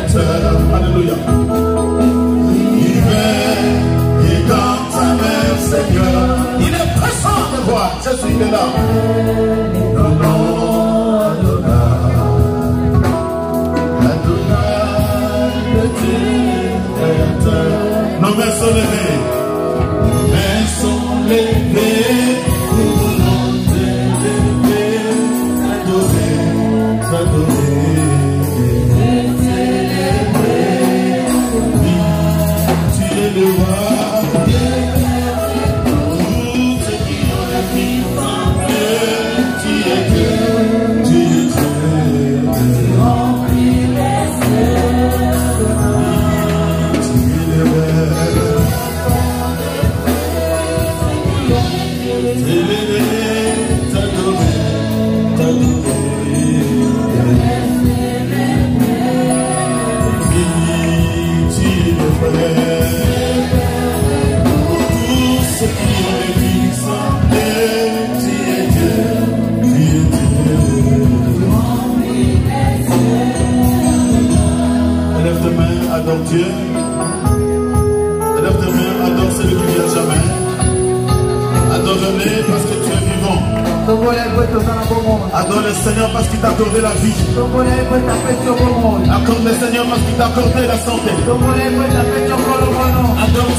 créateur. Alléluia. Il est dans ta main, Seigneur. Il est pressant de voir. Jésus, il est là. Nos mains sont levées. Nos mains sont levées. Nous voulons t'élever, t'adorer, t'adorer. Tu es le roi. Tous ceux qui ont la vie en Dieu. Tu es Dieu, tu es Dieu. Tu remplis les cieux. Tu es le roi. Lève tes mains, adore Dieu. Lève tes mains, adore celui qui vient jamais. Adore-le parce que tu es vivant. Adore le Seigneur parce qu'il t'a accordé la vie. Accorde le Seigneur parce qu'il t'a accordé la santé. Adore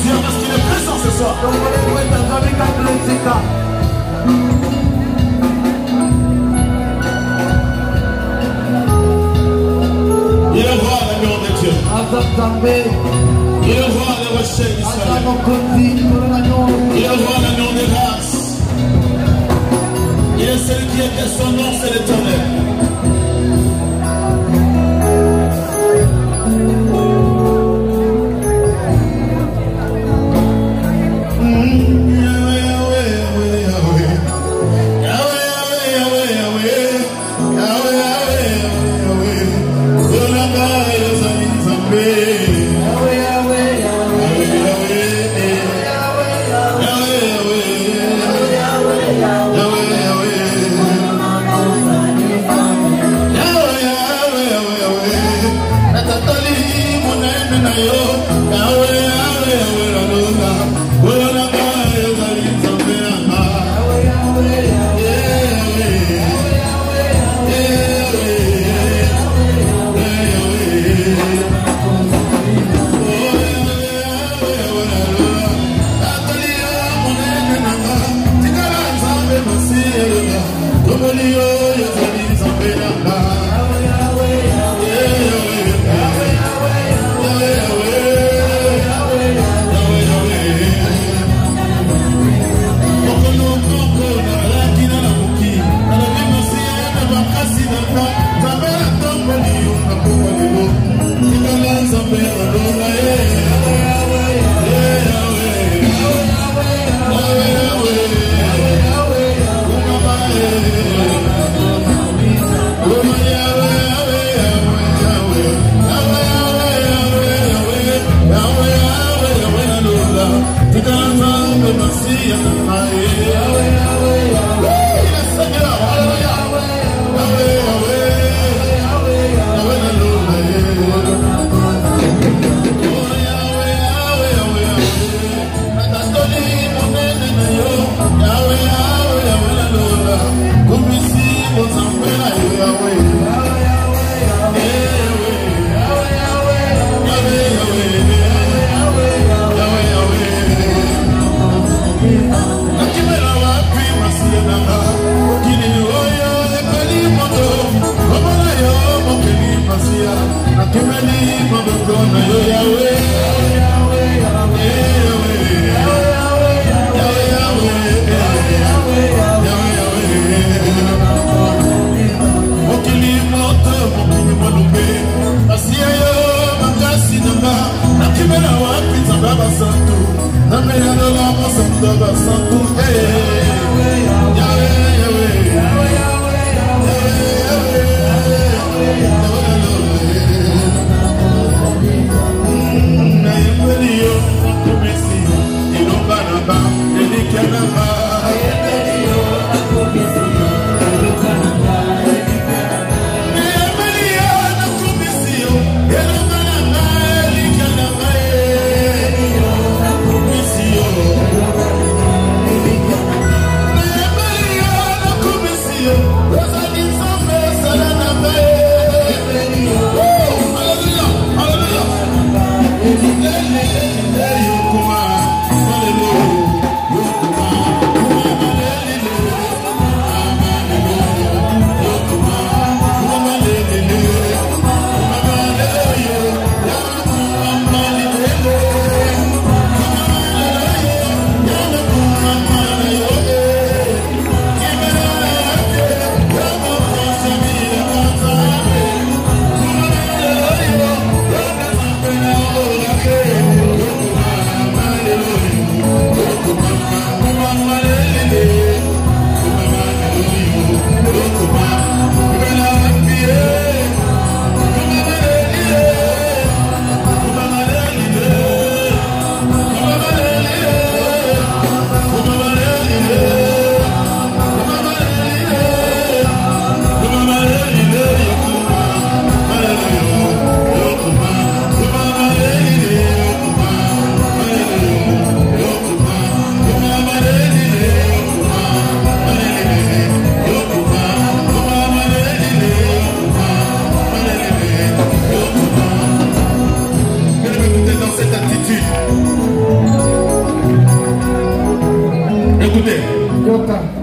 Dieu parce qu'il est présent ce soir. Il est le roi, l'agneau de Dieu. Il est le roi, le rocher d'Israël. Il est le roi, l'agneau des races. Il est celui qui est que son nom, c'est l'Éternel.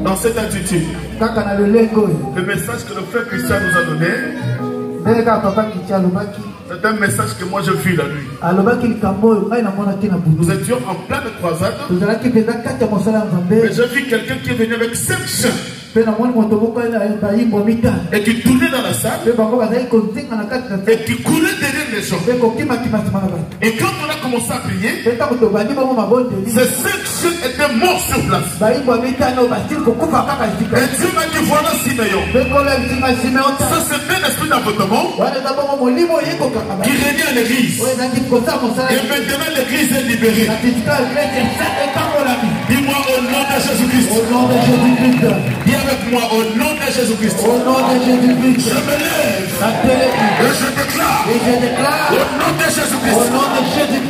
Dans cette attitude, le message que le frère Christian nous a donné, c'est un message que moi je vis la nuit. Nous étions en pleine croisade, mais j'ai vu quelqu'un qui est venu avec 5 chiens et qui tournait dans la salle et qui courait derrière les gens. Et quand on a commencé à prier, ces 5 chiens étaient morts sur place. Et Dieu m'a dit, voilà Simeon. Ça c'est un esprit d'avortement qui régnait à l'église. Et maintenant l'église est libérée. Dis-moi au nom de Jésus-Christ. Dis avec moi au nom de Jésus-Christ. Je me lève et je déclare au nom de Jésus-Christ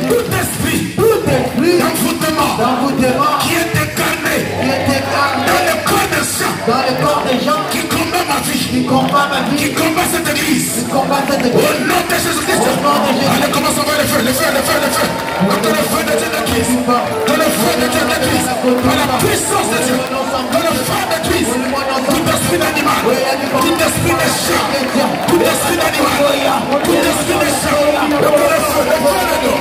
tout esprit d'envoûtement qui est incarné dans le corps des gens qui combat ma vie, qui combat cette église. Au nom de Jésus-Christ. Allez, commence à voir le feu. Quand le feu de Dieu détruise, quand le feu de Dieu détruise, par la puissance de Dieu, quand le feu détruise tout esprit d'animal, tout esprit de chien, tout esprit d'animal, tout esprit de chien, le feu de Dieu.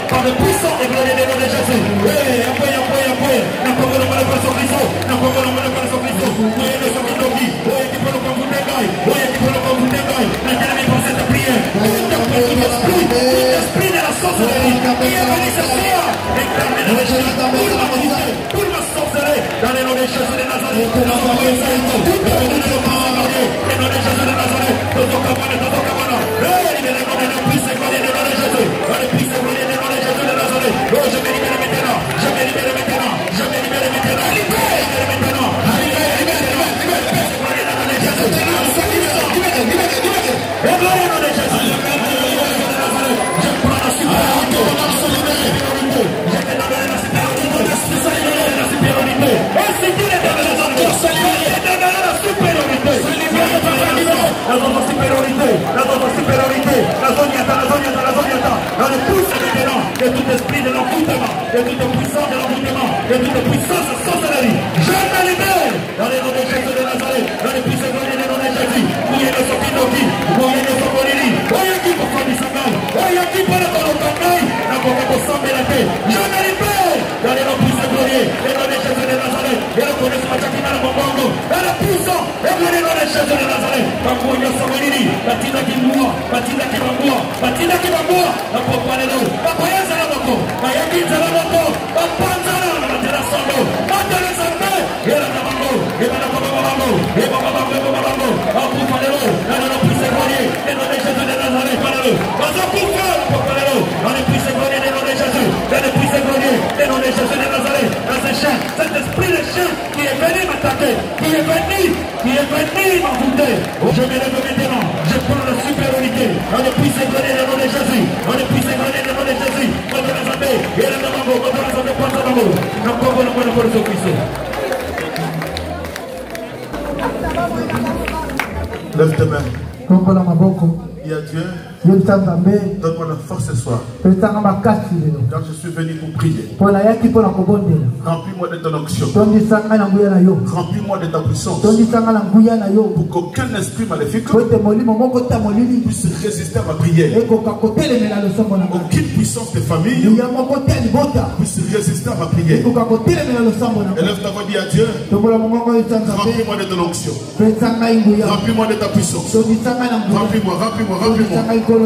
Par le puissant et glorieux nom de Jésus. Cet esprit de chien qui est venu m'attaquer, qui est venu m'envoûter. Je me lève maintenant, je prends la supériorité. On ne puisse donner le nom de Jésus. On ne puisse donner Lève tes mains. Dis à Dieu, donne-moi la force ce soir. Quand je suis venu pour prier, remplis-moi de ton onction. Remplis-moi de ta puissance. Pour qu'aucun esprit maléfique puisse résister à ma prière. Aucune puissance de famille puisse résister à ma prière. Élève ta voix, dis à Dieu, remplis-moi de ton onction. Remplis-moi de ta puissance. Remplis-moi, remplis-moi, remplis-moi. Remplis-moi,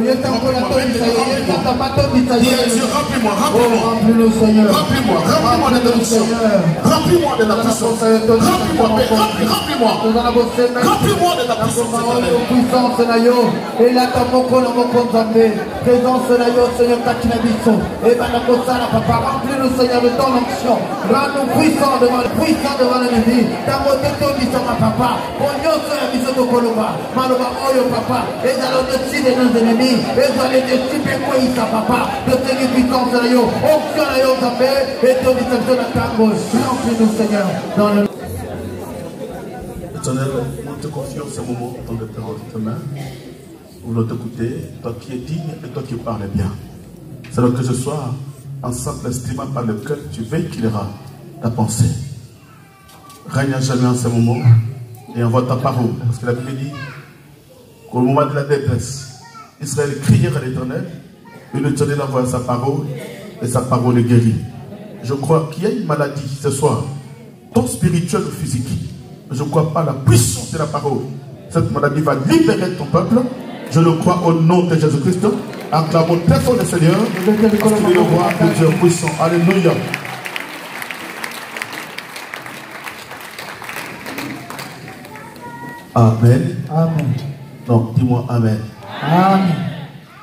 remplis-moi de ton onction. Remplis-moi de ta puissance. Remplis-moi, remplis-moi. Remplis-moi de ta puissance. Présence Seigneur Katinabisson. Et papa, remplis-nous Seigneur de ton onction. Rends-nous puissants devant l'ennemi. Papa, papa, et allons dessus de nos ennemis, et allons dessus de papa, de cette puissance de yo, onction de yo, et ton discipline de Tango, remplis-nous Seigneur dans le. Éternel, nous te confions ce moment dans le terreau de tes mains. Nous voulons t'écouter, toi qui es digne et toi qui parles bien. C'est alors que ce soir, en simple instrument par lequel tu véhiculeras ta pensée. Règne à jamais en ce moment et envoie ta parole. Parce que la Bible dit qu'au moment de la détresse, Israël criait à l'Éternel et l'Éternel envoie sa parole et sa parole est guérie. Je crois qu'il y a une maladie ce soir, tant spirituelle que physique. Je ne crois pas à la puissance de la parole. Cette maladie va libérer ton peuple. Je le crois au nom de Jésus-Christ. Acclamons très fort le Seigneur. Parce qu'il est le roi de Dieu puissant. Alléluia. Amen. Amen. Non, dis-moi Amen. Amen.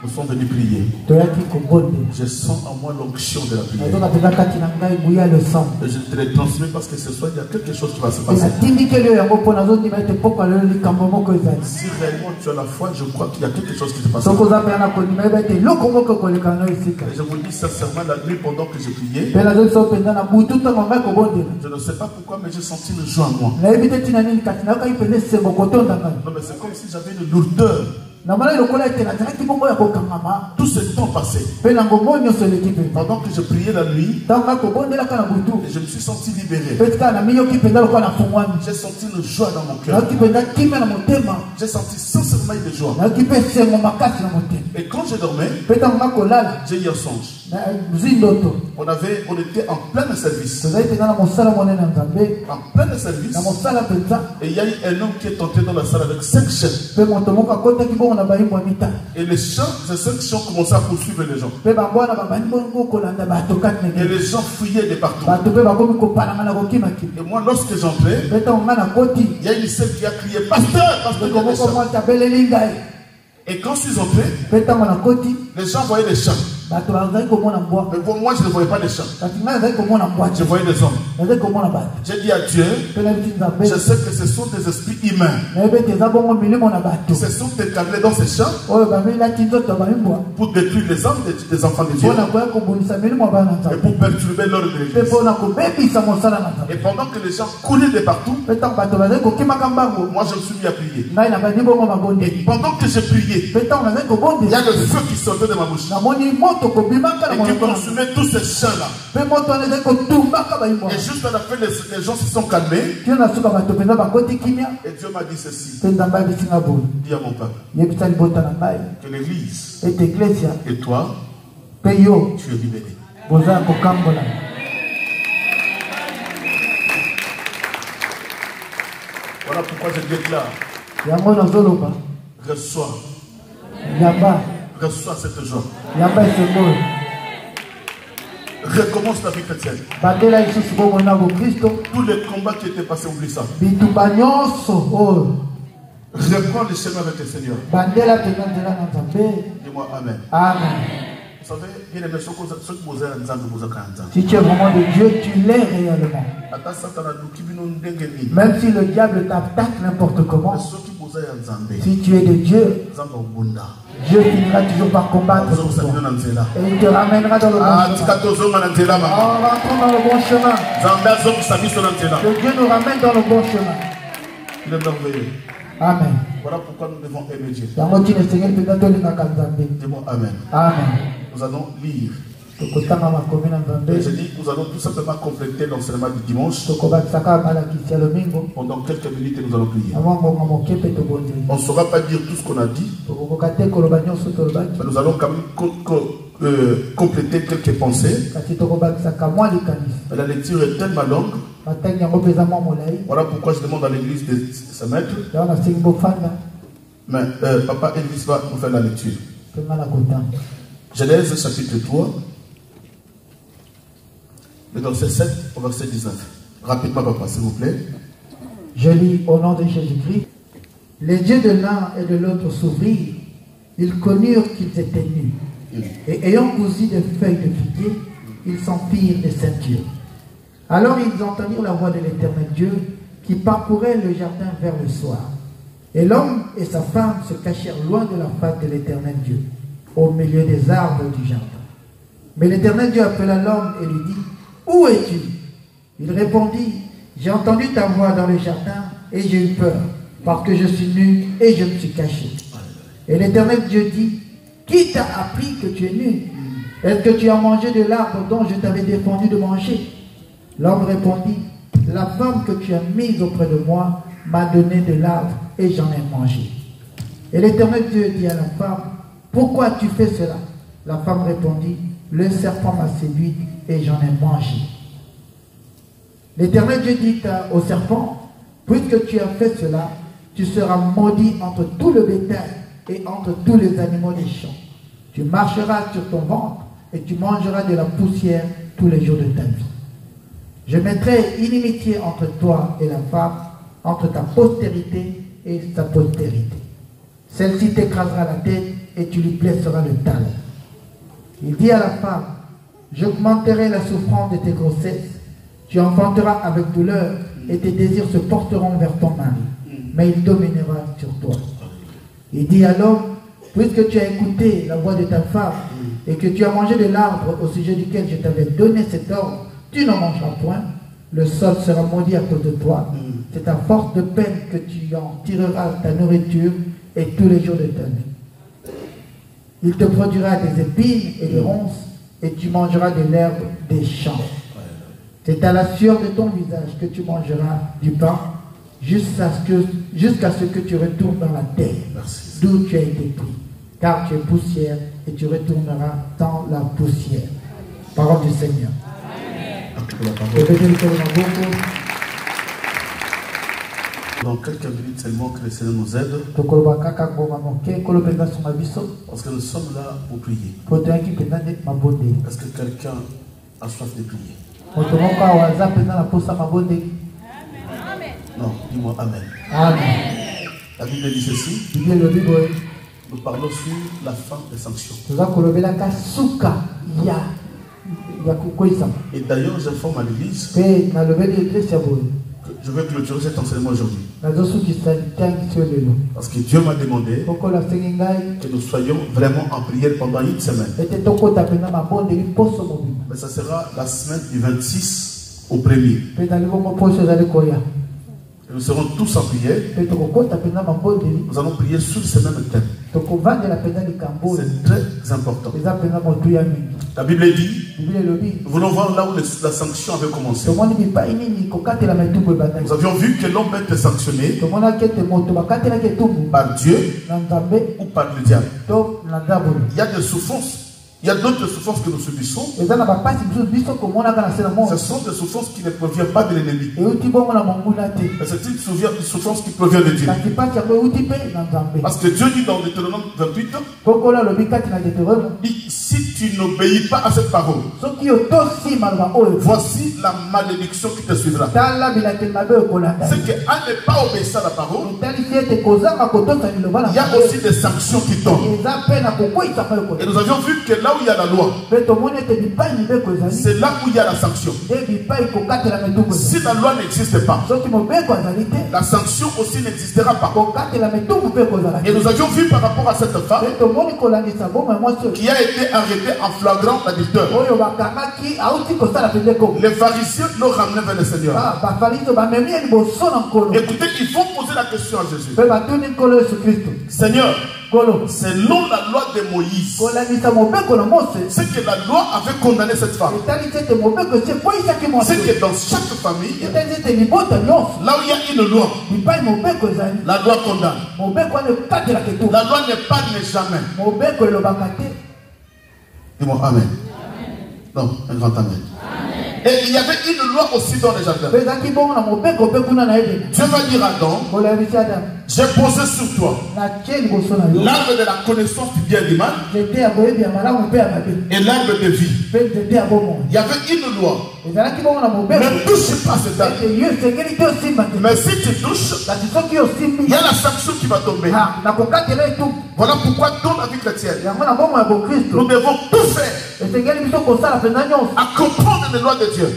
Nous sommes venus prier. Je sens en moi l'onction de la prière. Et je te l'ai transmis parce que ce soir, il y a quelque chose qui va se passer. Si réellement tu as la foi, je crois qu'il y a quelque chose qui se passe. Et je vous dis sincèrement, la nuit pendant que je priais, je ne sais pas pourquoi, mais j'ai senti le joie en moi. Non, mais c'est comme si j'avais une lourdeur. Tout ce temps passé, pendant que je priais la nuit, et je me suis senti libéré. J'ai senti une joie dans mon cœur. J'ai senti sincèrement de joie. Et quand je dormais, j'ai eu un songe. On était en plein service. En plein service. Et il y a eu un homme qui est entré dans la salle avec 5 chaînes. Et les chants, ces 5 chants commençaient à poursuivre les gens. Et les gens fuyaient de partout. Et moi, lorsque j'entrais, il y a une scène qui a crié Pasteur, pasteur. Et quand je suis entré, les gens voyaient les chants. Mais pour moi, je ne voyais pas des chants. Je voyais des hommes. J'ai dit à Dieu, je sais que ce sont des esprits humains. Ce sont des câblés dans ces champs pour détruire les âmes des enfants de Dieu et pour perturber l'ordre de l'Église. Et pendant que les gens couraient de partout, moi je me suis mis à prier. Et pendant que je priais, il y a le feu qui sortait de ma bouche et qui consumait tous ces chants-là. Et juste à la fin, les gens se sont calmés. Et Dieu m'a dit ceci. Dis à mon peuple que l'Église et toi, tu es libéré. Voilà pourquoi je déclare. Reçois cette joie. Recommence ta vie chrétienne. Tous les combats qui étaient passés, oublie ça. Reprends le chemin avec le Seigneur. Dis-moi Amen. Amen. Vous savez, bien aimé, si tu es vraiment de Dieu, tu l'es réellement. Même si le diable t'attaque n'importe comment, si tu es de Dieu, Dieu finira toujours par combattre pour toi. Et il te ramènera dans le bon chemin. En rentrant dans le bon chemin, que Dieu nous ramène dans le bon chemin. Il est merveilleux. Amen. Voilà pourquoi nous devons aimer Dieu. Dis-moi Amen. Amen. Nous allons lire. Je dis, nous allons tout simplement compléter l'enseignement du dimanche. Pendant quelques minutes, nous allons prier. On ne saura pas dire tout ce qu'on a dit, mais nous allons quand même compléter quelques pensées. Mais la lecture est tellement longue. Voilà pourquoi je demande à l'église de se mettre. Mais Papa Elvis va nous faire la lecture. Genèse chapitre 3. Le verset 7 au verset 19. Rapidement, papa, s'il vous plaît. Je lis au nom de Jésus-Christ. Les yeux de l'un et de l'autre s'ouvrirent. Ils connurent qu'ils étaient nus. Et ayant cousu des feuilles de figuier, ils s'en firent des ceintures. Alors ils entendirent la voix de l'Éternel Dieu qui parcourait le jardin vers le soir. Et l'homme et sa femme se cachèrent loin de la face de l'Éternel Dieu, au milieu des arbres du jardin. Mais l'Éternel Dieu appela l'homme et lui dit: où es-tu? Il répondit: j'ai entendu ta voix dans le jardin et j'ai eu peur, parce que je suis nu et je me suis caché. Et l'Éternel Dieu dit: qui t'a appris que tu es nu? Est-ce que tu as mangé de l'arbre dont je t'avais défendu de manger? L'homme répondit: la femme que tu as mise auprès de moi m'a donné de l'arbre et j'en ai mangé. Et l'Éternel Dieu dit à la femme: pourquoi tu fais cela? La femme répondit: le serpent m'a séduite et j'en ai mangé. L'Éternel Dieu dit au serpent: puisque tu as fait cela, tu seras maudit entre tout le bétail et entre tous les animaux des champs. Tu marcheras sur ton ventre et tu mangeras de la poussière tous les jours de ta vie. Je mettrai inimitié entre toi et la femme, entre ta postérité et sa postérité. Celle-ci t'écrasera la tête et tu lui blesseras le talon. Il dit à la femme: j'augmenterai la souffrance de tes grossesses. Tu enfanteras avec douleur et tes désirs se porteront vers ton mari, mais il dominera sur toi. Il dit à l'homme: puisque tu as écouté la voix de ta femme et que tu as mangé de l'arbre au sujet duquel je t'avais donné cet ordre, tu n'en mangeras point. Le sol sera maudit à cause de toi. C'est à force de peine que tu en tireras ta nourriture et tous les jours de ta vie. Il te produira des épines et des ronces, et tu mangeras de l'herbe des champs. C'est à la sueur de ton visage que tu mangeras du pain, jusqu'à ce que tu retournes dans la terre, d'où tu as été pris. Car tu es poussière, et tu retourneras dans la poussière. Parole du Seigneur. Dans quelques minutes seulement que le Seigneur nous aide. Parce que nous sommes là pour prier. Est-ce que quelqu'un a soif de prier? Non, dis-moi Amen. Amen. La Bible dit ceci. Nous parlons sur la fin des sanctions. Et d'ailleurs, j'informe à l'église que je vais clôturer cet enseignement aujourd'hui. Parce que Dieu m'a demandé que nous soyons vraiment en prière pendant une semaine. Mais ça sera la semaine du 26 au 1er. Et nous serons tous en prière. Nous allons prier sur ce même thème. C'est très important. La Bible dit, nous voulons voir là où la sanction avait commencé. Nous avions vu que l'homme était sanctionné par Dieu ou par le diable. Il y a des souffrances. Il y a d'autres souffrances que nous subissons. Ce sont des souffrances qui ne proviennent pas de l'ennemi. Mais c'est une souffrance qui provient de Dieu. Parce que Dieu dit dans Deutéronome 28, si tu n'obéis pas à cette parole, voici la malédiction qui te suivra. C'est qu'à ne pas obéir à la parole, il y a aussi des sanctions qui tombent. Et nous avions vu que là où il y a la loi, c'est là où il y a la sanction. Si la loi n'existe pas, la sanction aussi n'existera pas. Et nous avions vu par rapport à cette femme qui a été arrêtée en flagrant adultère. Les pharisiens l'ont ramené vers le Seigneur. Écoutez, ils vont poser la question à Jésus. Seigneur, selon la loi de Moïse, c'est que la loi avait condamné cette femme. C'est que dans chaque famille, là où il y a une loi, la loi condamne. La loi n'épargne jamais. Dis-moi Amen. Non, un grand Amen. Et il y avait une loi aussi dans les jardins. Dieu va dire à Adam, j'ai posé sur toi l'arbre de la connaissance du bien et du mal et l'arbre de vie. Il y avait une loi. Ne touche pas cet arbre. Mais si tu touches, il y a la sanction qui va tomber. Voilà pourquoi dans la vie chrétienne, nous devons tout faire à comprendre les lois de Dieu.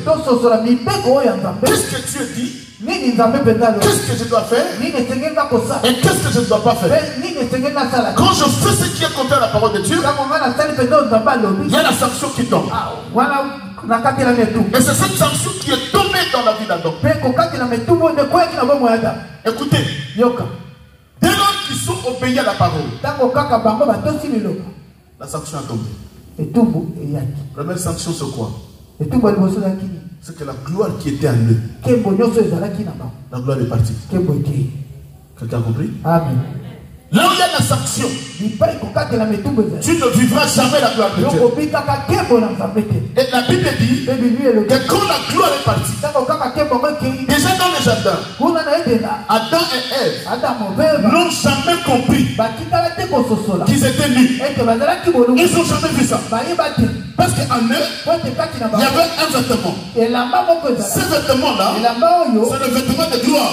Qu'est-ce que Dieu dit? Qu'est-ce que je dois faire? Et qu'est-ce que je ne dois pas faire? Quand je fais ce qui est contre la parole de Dieu, il y a la sanction qui tombe. Et c'est cette sanction qui est tombée dans la vie d'Adam. Écoutez, dès lors qu'ils sont obéis à la parole, la sanction a tombé. La première sanction, c'est quoi? C'est que la gloire qui était en eux, la gloire est partie. Quelqu'un a compris? Amen. Là où il y a la sanction, tu ne vivras jamais la gloire de Dieu. Et la Bible dit que quand la gloire est partie, déjà dans le jardin, Adam et Ève n'ont jamais compris qu'ils étaient nus. Ils n'ont jamais vu ça. Parce qu'en eux, il y avait un vêtement. Ce vêtement-là, c'est le vêtement de gloire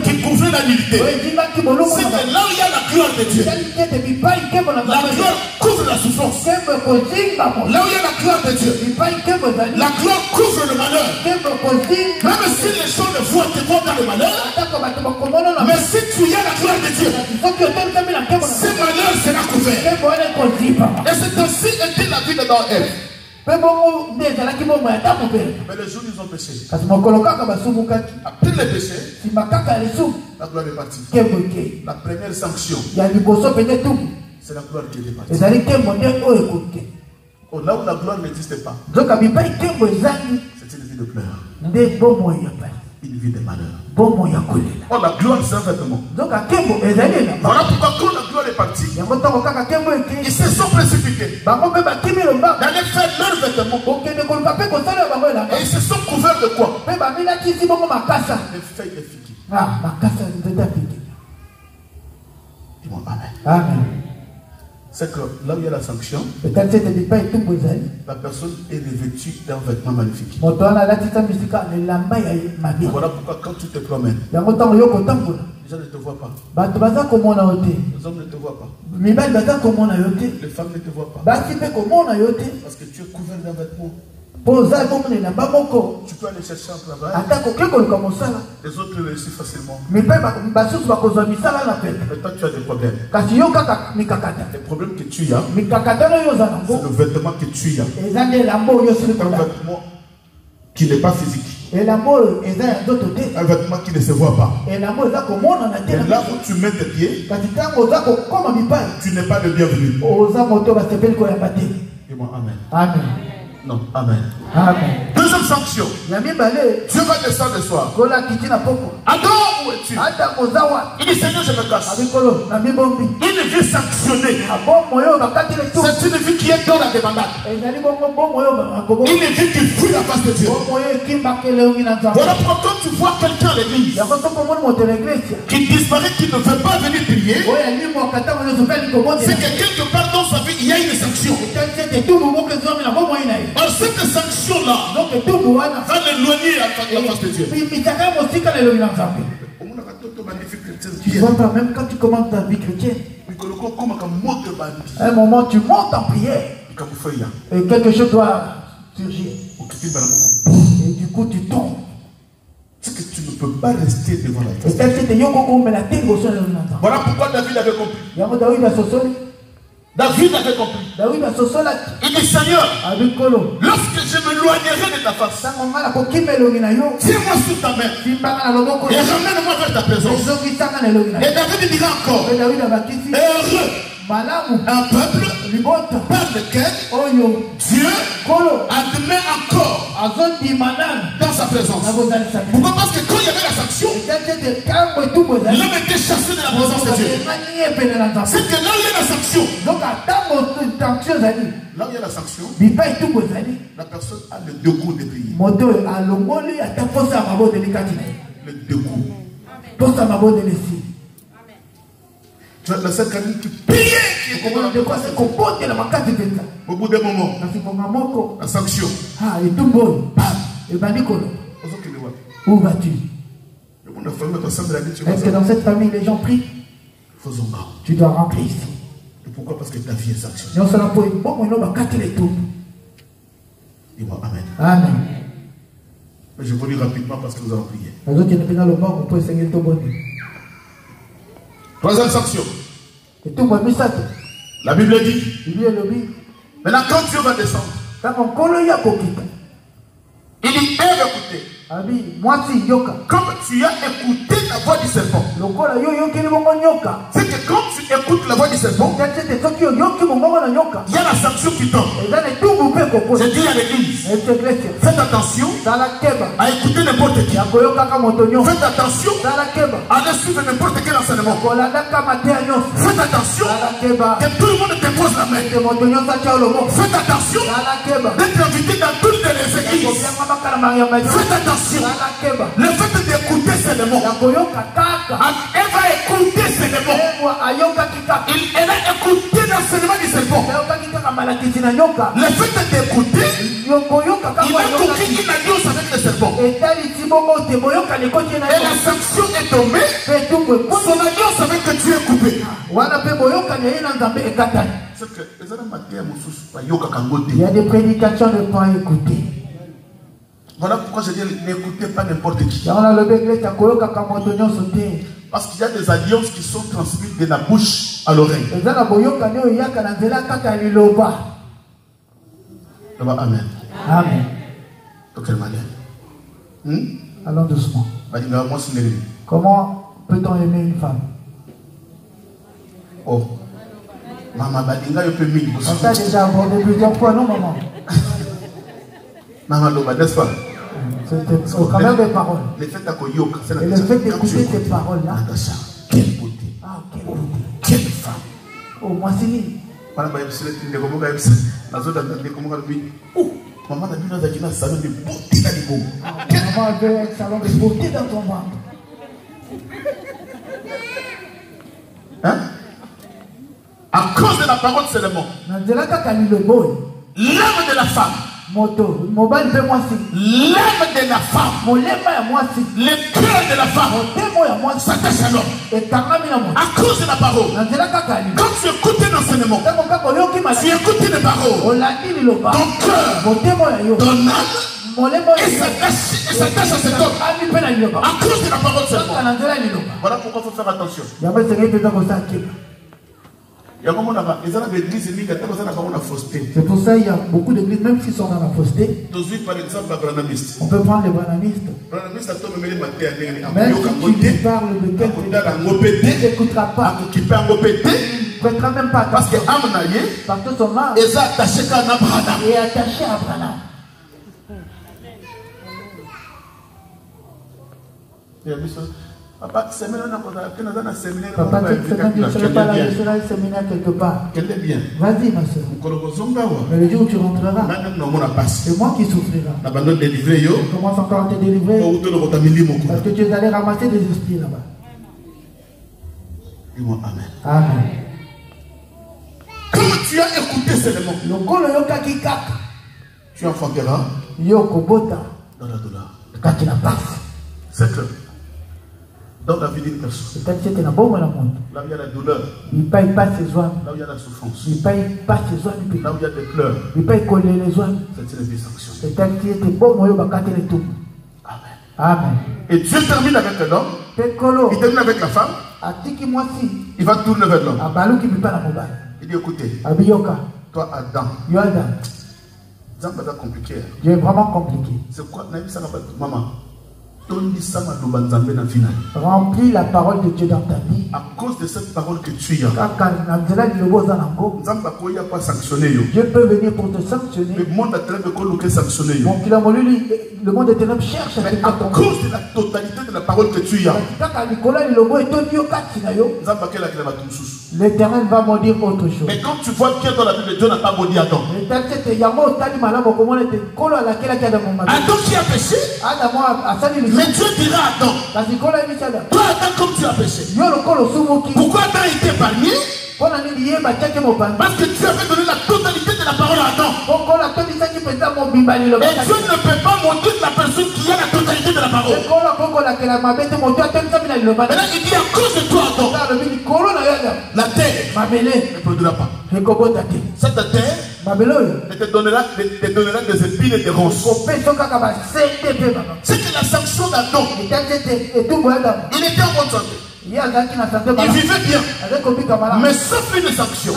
qui couvrait la nudité. C'est là où il y a la gloire de Dieu. La gloire couvre la souffrance. Là où il y a la gloire de Dieu, la gloire couvre le malheur. Même si les gens ne voient te voir dans le malheur, mais si tu y as la gloire de Dieu, ce malheur sera couvert. Et c'est ainsi était la vie de Adam et Ève. Mais le jour où ils ont péché, après le péché, la gloire est partie. La première sanction, c'est la gloire qui est partie. Oh, là où la gloire n'existe pas, c'est une vie de pleurs, une vie de malheur. Oh, la gloire, c'est un vêtement. Voilà pourquoi quand la gloire est partie, ils se sont précipités d'aller faire leur vêtement. Et ils se sont couverts de quoi? Des feuilles de figuier. Dis-moi Amen. Amen. C'est que là où il y a la sanction, la personne est revêtue d'un vêtement magnifique. Voilà pourquoi quand tu te promènes, les gens ne te voient pas. Les hommes ne te voient pas. Les femmes ne te voient pas. Parce que tu es couvert d'un vêtement. Tu peux aller chercher un travail. Les autres réussissent facilement. Mais toi tu as des problèmes. Les problèmes que tu as, c'est le vêtement que tu as. C'est un vêtement qui n'est pas physique. Un vêtement qui ne se voit pas. Et là où tu mets tes pieds, tu n'es pas le bienvenu. Dis-moi Amen. Amen. Non, Amen. Amen. Deuxième sanction. Dieu va descendre le soir. Adam, où es-tu? Il dit Seigneur, je me cache. Une vie sanctionnée. C'est une vie qui est dans la débandade. Une vie qui fuit la face de Dieu. Voilà pourquoi quand tu vois quelqu'un à l'église qui disparaît, qui ne veut pas venir prier, c'est que quelque part dans sa vie, il y a une sanction. Alors cette sanction-là va l'éloigner à la face de Dieu. Tu vois pas, même quand tu commences ta vie chrétienne, à un moment tu montes en prière et quelque chose doit surgir. Et du coup tu tombes. C'est que tu ne peux pas rester devant la face. Voilà pourquoi David avait compris. David avait compris. Il dit Seigneur, lorsque je m'éloignerai de ta face, tiens-moi sous ta main et ramène-moi vers ta présence. Et David dira encore, heureux un peuple par lequel Dieu admet encore dans sa présence. Pourquoi? Parce que quand il y avait la sanction, l'homme était chassé de la présence de Dieu. C'est que là où il y a la sanction, là où il y a la sanction, la personne a le dégoût de prier. Le dégoût. La seule cabine qui priait, au bout d'un moment, la sanction. Où vas-tu? Est-ce que dans cette famille les gens prient? Tu dois rentrer ici. Et pourquoi? Parce que ta vie est sanctionnée. Dis-moi Amen. Amen. Mais je vous lis rapidement parce que nous allons prier. Troisième sanction. La Bible dit, maintenant quand Dieu va descendre, il dit, écoutez. Comme tu as écouté la voix du serpent, c'est que quand tu écoutes la voix du serpent, il y a la sanction qui tombe. Je dis à l'église, faites attention à écouter n'importe qui. Faites attention à ne suivre n'importe quel enseignement. Faites attention que tout le monde te pose la main. Faites attention d'être invité dans toutes les églises. Faites attention. Le fait d'écouter ces mots, elle va écouter ces mots. Elle a écouté l'enseignement du serpent. Le fait d'écouter, il a compris une alliance avec le serpent. Et la sanction est tombée. Son alliance avec Dieu est coupée. Il y a des prédications de ne pas écouter. Voilà pourquoi je dis n'écoutez pas n'importe qui. Parce qu'il y a des alliances qui sont transmises de la bouche à l'oreille. Amen. Amen. De quelle manière? Allons doucement. Comment peut-on aimer une femme? Oh. Maman, on t'a déjà abordé plusieurs fois, non maman? Maman, n'est-ce pas? C'est au travers des paroles. Et le fait d'écouter ces paroles-là. Quelle beauté. Ah, quelle beauté. Quelle femme. Oh, moi, c'est lui. Maman, avait un salon de beauté dans le beau. Maman avait un salon de beauté dans ton ventre. Hein? À cause de la parole seulement. L'âme de la femme. L'âme de la femme. Le cœur de la femme s'attache à l'homme. À cause de la parole. Quand tu écoutes un enseignement, tu écoutes les paroles, ton cœur, ton âme, et s'attache à cet homme. À cause de la parole seulement. Voilà pourquoi il faut faire attention. C'est pour ça qu'il y a beaucoup d'églises, même qui sont dans la fausseté. Par exemple, on peut prendre les branamistes. Même si tu parles de quelqu'un, il n'écoutera pas. Il ne prêtera même pas. Parce que son âme est attachée à Abraham. Papa, cette semaine, tu ne serais pas là, je serai au séminaire quelque part. Vas-y, ma soeur. Mais le jour où tu rentreras, c'est moi qui souffrira. Je commence encore à te délivrer. Parce que tu es allé ramasser des esprits là-bas. Dis-moi Amen. Amen. Quand tu as écouté ces mots, tu enfanteras dans la douleur. C'est que dans la vie d'une personne, là où il y a la douleur, là où il y a la souffrance, là où il y a des pleurs, c'est une vie sanctionnée. Amen. Amen. Et Dieu termine avec l'homme, il termine avec la femme, il va tourner vers l'homme. Il dit écoutez, toi Adam, c'est compliqué. Dieu est vraiment compliqué. C'est quoi? Maman, remplis la parole de Dieu dans ta vie. À cause de cette parole que tu as, Dieu peut venir pour te sanctionner. Le monde éternel cherche à te à cause de la totalité de la parole que tu as, l'Éternel va maudire autre chose. mais quand tu vois bien dans la Bible, Dieu n'a pas maudit Adam. Adam qui a péché, mais Dieu dira à Adam, toi Adam comme tu as péché, pourquoi Adam était épargné? Parce que Dieu avait donné la totalité de la parole à Adam. Et Dieu ne peut pas maudire la personne qui a la totalité de la parole. Maintenant il dit à cause de toi Adam, la terre ne produira pas. Cette terre te donnera des épines et des ronces. C'est que la sanction d'Adam, il était en bonne santé. Il vivait bien. Mais sauf une sanction.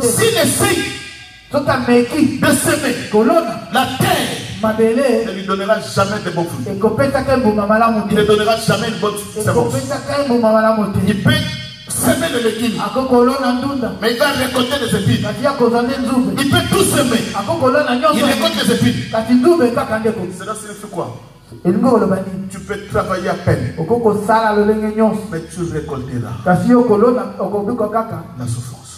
S'il essaye de s'aimer, la terre ne lui donnera jamais de bons fruits. Il ne donnera jamais une bonne semence. Il peut semer le légume, mais il va récolter des épines. Il peut tout semer, il récolte les épines. Cela signifie quoi? Tu peux travailler à peine, mais tu récolteras la souffrance.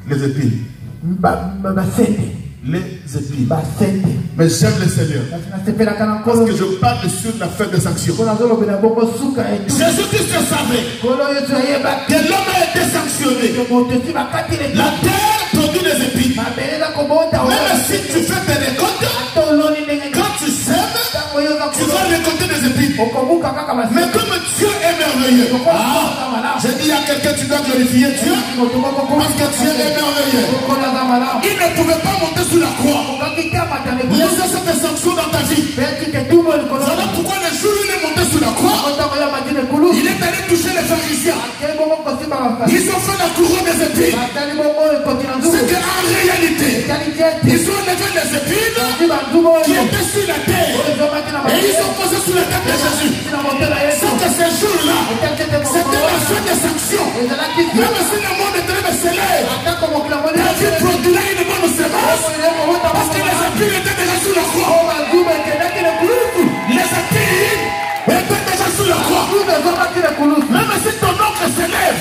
Les épines. Les épines. Mais j'aime le Seigneur parce que je parle sur la fin des sanctions. Jésus-Christ savait que l'homme a été sanctionné. La terre produit des épines. Même si tu fais des récoltes, quand tu sèmes, tu vas récolter des épines. Mais comme Dieu est merveilleux, j'ai dit à quelqu'un, tu dois glorifier Dieu parce que Dieu est merveilleux. Il ne pouvait pas monter sur la croix, laisser cette sanction dans ta vie. Voilà pourquoi le jour où il est monté sur la croix, il est allé toucher les pharisiens. Ils ont fait la couronne des épines. C'est qu'en réalité, ils ont levé les épines qui étaient sur la terre et ils ont posé sur la tête de Jésus. C'est que ces jours-là, c'était la fin des sanctions. Même si le monde est très scellé, Dieu produira une bonne semence parce que les épines étaient déjà sur la croix. Les épines étaient déjà sur la croix. Même si ton oncle s'élève,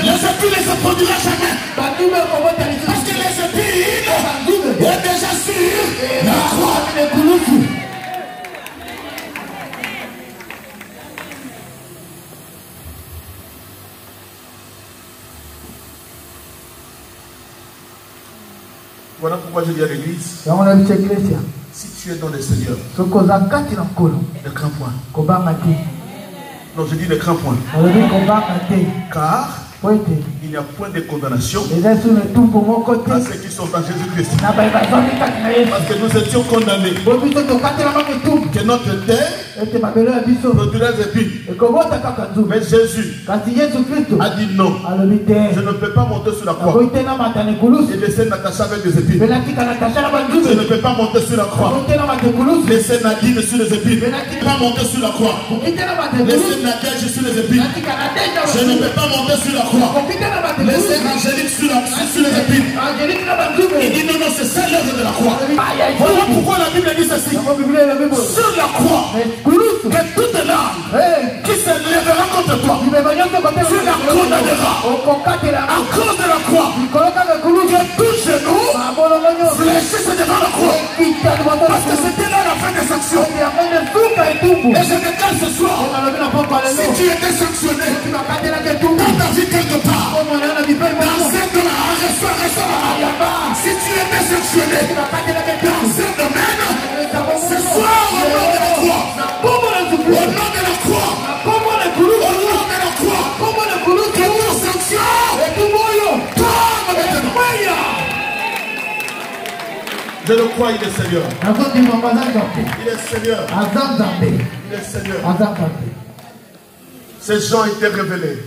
les épines ne se produiront jamais. Parce que les épines est déjà sur la croix. Voilà pourquoi je dis à l'église, si tu es dans le Seigneur, ne crains point. Non, je dis ne crains point. Car il n'y a point de condamnation à ceux qui sont en Jésus-Christ. Parce que nous étions condamnés. Que notre terre produirait des épines. Mais Jésus a dit non. Je ne peux pas monter sur la croix et laisser Natacha avec des épines. Je ne peux pas monter sur la croix. Laisser Nadine sur les épines. Je ne peux pas monter sur la croix. Laisser Nadège sur les épines. Je ne peux pas monter sur la croix. Laissez Angélique sur les épines. Il dit non, non, c'est ça l'œuvre de la croix. Voilà pourquoi la Bible dit ceci. Sur la croix, que toute larme qui se lèvera contre toi, tu la condamneras. À cause de la croix, que tout genou fléchisse devant la croix. Parce que c'était là la fin des sanctions. Et je déclare ce soir, si tu étais sanctionné dans ta vie quelque part, dans cette si tu étais sanctionné dans ce domaine, ce soir au nom de la croix, au nom de la croix, que toute sanction tombe maintenant. Je le crois, il est Seigneur. Il est Seigneur. Il est Seigneur. Ces gens étaient révélés.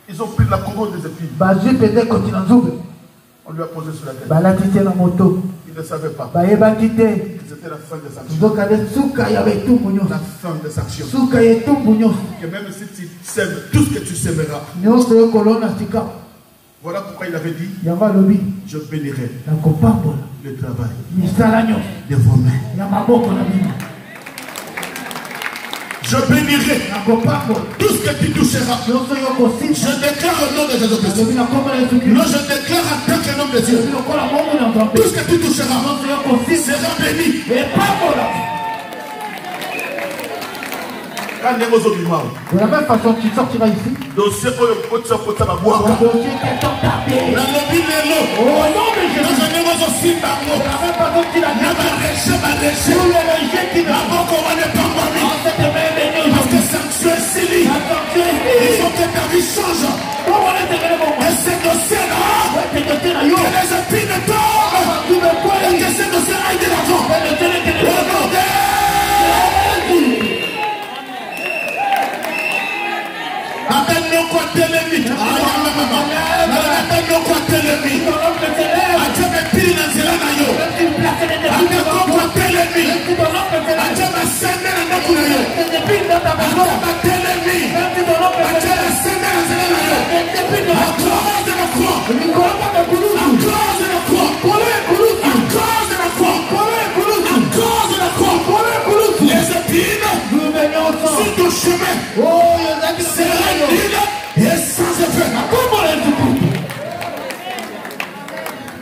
Ils ont pris la couronne des épines. On lui a posé sur la tête. Il ne savait pas. C'était la fin des actions. La fin des actions. Que même si tu sèmes tout ce que tu sèmeras. Voilà pourquoi il avait dit, je bénirai le travail de vos mains. Je bénirai tout ce que tu toucheras. Je déclare au nom de Jésus-Christ. Non, je déclare en tant qu'un homme de Dieu. Tout ce que tu toucheras sera béni. De la même façon, tu sortiras ici. Au nom de Jésus. Parce que sanction est si libre. Il faut que ta vie change. Et c'est dossier-là. Que les épines tombent. Et que ces dossiers aillent de l'avant.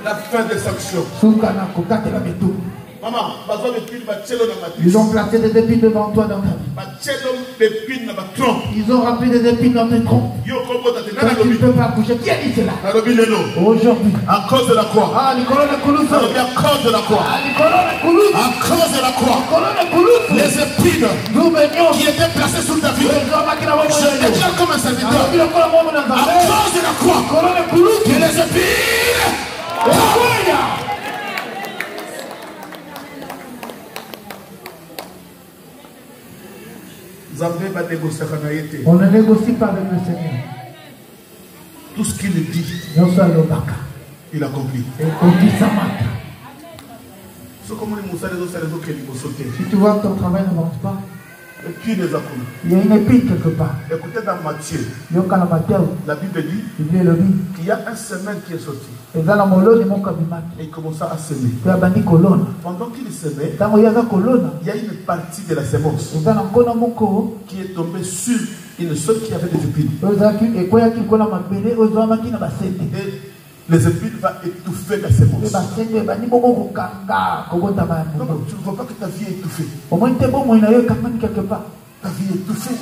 La fin des sanctions. Maman, ils ont placé des épines devant toi dans ta vie. Ils ont rempli des épines dans tes troncs. Tu ne peux pas bouger. Qui a dit cela? Aujourd'hui. À cause de la croix. À cause de la croix. À cause de la croix. Les épines qui étaient placées sous ta vie. Je déclare comme un serviteur. À cause de la croix. Que les épines. On ne négocie pas avec le Seigneur. Tout ce qu'il dit, il accomplit. Si tu vois que ton travail n'avance pas, il y a une épine quelque part. Écoutez dans Matthieu, la Bible dit qu'il y a un semaine qui est sorti. Et il commença à semer. Pendant qu'il semait, il y a une partie de la semence qui est tombée sur une seule qui avait des épines. Et les épines vont étouffer la semence. Donc, tu ne vois pas que ta vie est étouffée. Ta vie est étouffée.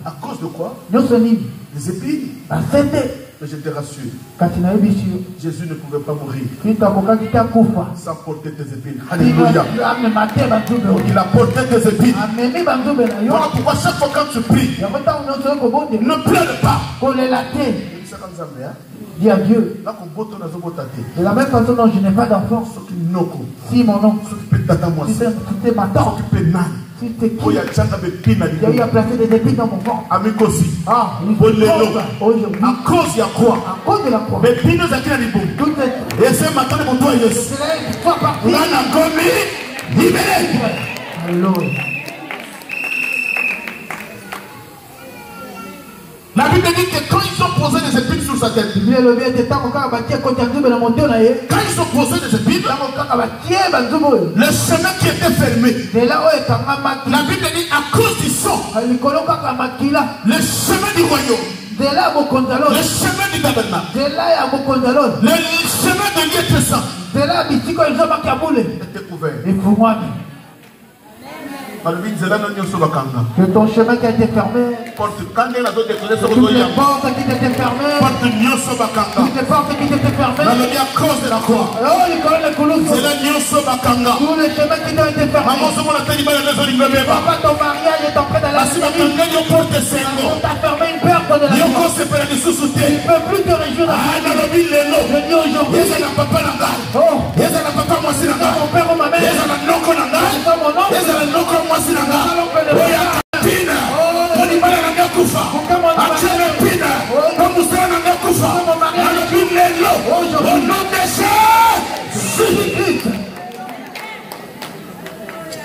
À cause de quoi? Les épines. Mais je te rassure, Jésus ne pouvait pas mourir sans porter tes épines. Alléluia. Donc il a porté tes épines. Voilà pourquoi chaque fois quand tu pries, ne pleure pas. Dis à Dieu. De la même façon dont je n'ai pas d'enfant, si mon oncle, si c'est ma tante, si c'est qui, il y a eu à placer des épines dans mon ventre. À cause de la croix. Mais pino za kila libo. Et c'est maintenant pour toi Yesu. Wana gomi libéré. Alléluia. La Bible dit que quand ils ont posé des épines sur sa tête, quand ils ont posé des épines, le chemin qui était fermé, la Bible dit à cause du sang, le chemin du royaume, le chemin du tabernacle, le chemin de lieu très saint était couvert. Que ton chemin qui a été fermé, toutes les portes qui étaient fermées, toutes les portes qui étaient fermées, à cause de la croix, tous les chemins qui ont été fermés. Papa, ton mariage est en train d'aller. On t'a fermé une porte de la croix. Tu ne peux plus te réjouir dans la vie. Je dis aujourd'hui, oh, mon père ou ma mère, mon oncle,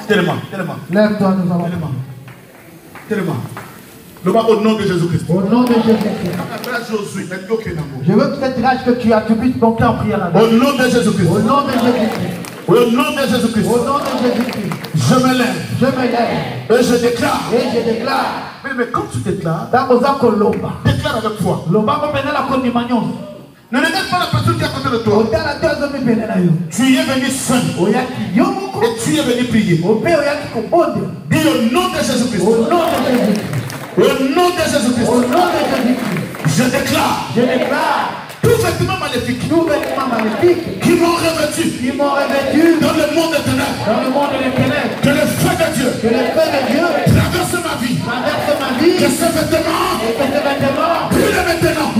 Tellement. Lève-toi, nous allons. Tellement. Au nom de Jésus-Christ. Au nom de Jésus-Christ. Je veux que cette grâce que tu as, tu puisses monter en prière. Au nom de Jésus-Christ. Au nom de Jésus-Christ. Au nom de Jésus-Christ. Au nom de Jésus-Christ. Je me lève. Et je déclare. Mais quand tu déclares, déclare avec foi. Ne regarde pas la personne qui est à côté de toi. Tu es venu seul. Et tu es venu prier. Dis au nom de Jésus-Christ. Au nom de Jésus-Christ. Je déclare. Tout vêtement maléfique qui m'ont revêtu dans le monde des ténèbres. Que le feu de Dieu traverse ma vie. Que ce vêtement brûle maintenant.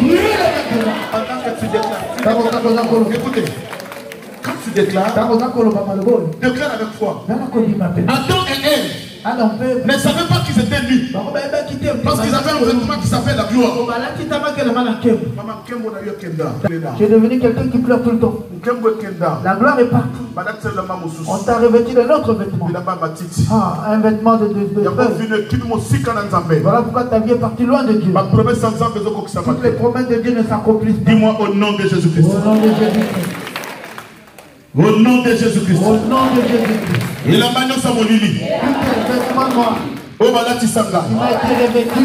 Pendant que tu déclares. Écoutez. Quand tu déclares, déclare avec foi. Adam et Ève ne savaient pas qu'ils étaient nus. Parce qu'ils avaient un vêtement qui s'appelle la gloire. Tu es devenu quelqu'un qui pleure tout le temps. La gloire est partout. On t'a revêtu d'un autre vêtement. Un vêtement de voilà pourquoi ta vie est partie loin de Dieu. Toutes les promesses de Dieu ne s'accomplissent pas. Dis-moi au nom de Jésus-Christ. Au nom de Jésus-Christ. Au nom de Jésus-Christ. Au nom de Jésus-Christ. Il a manié sa molili. Il m'a été revêtu.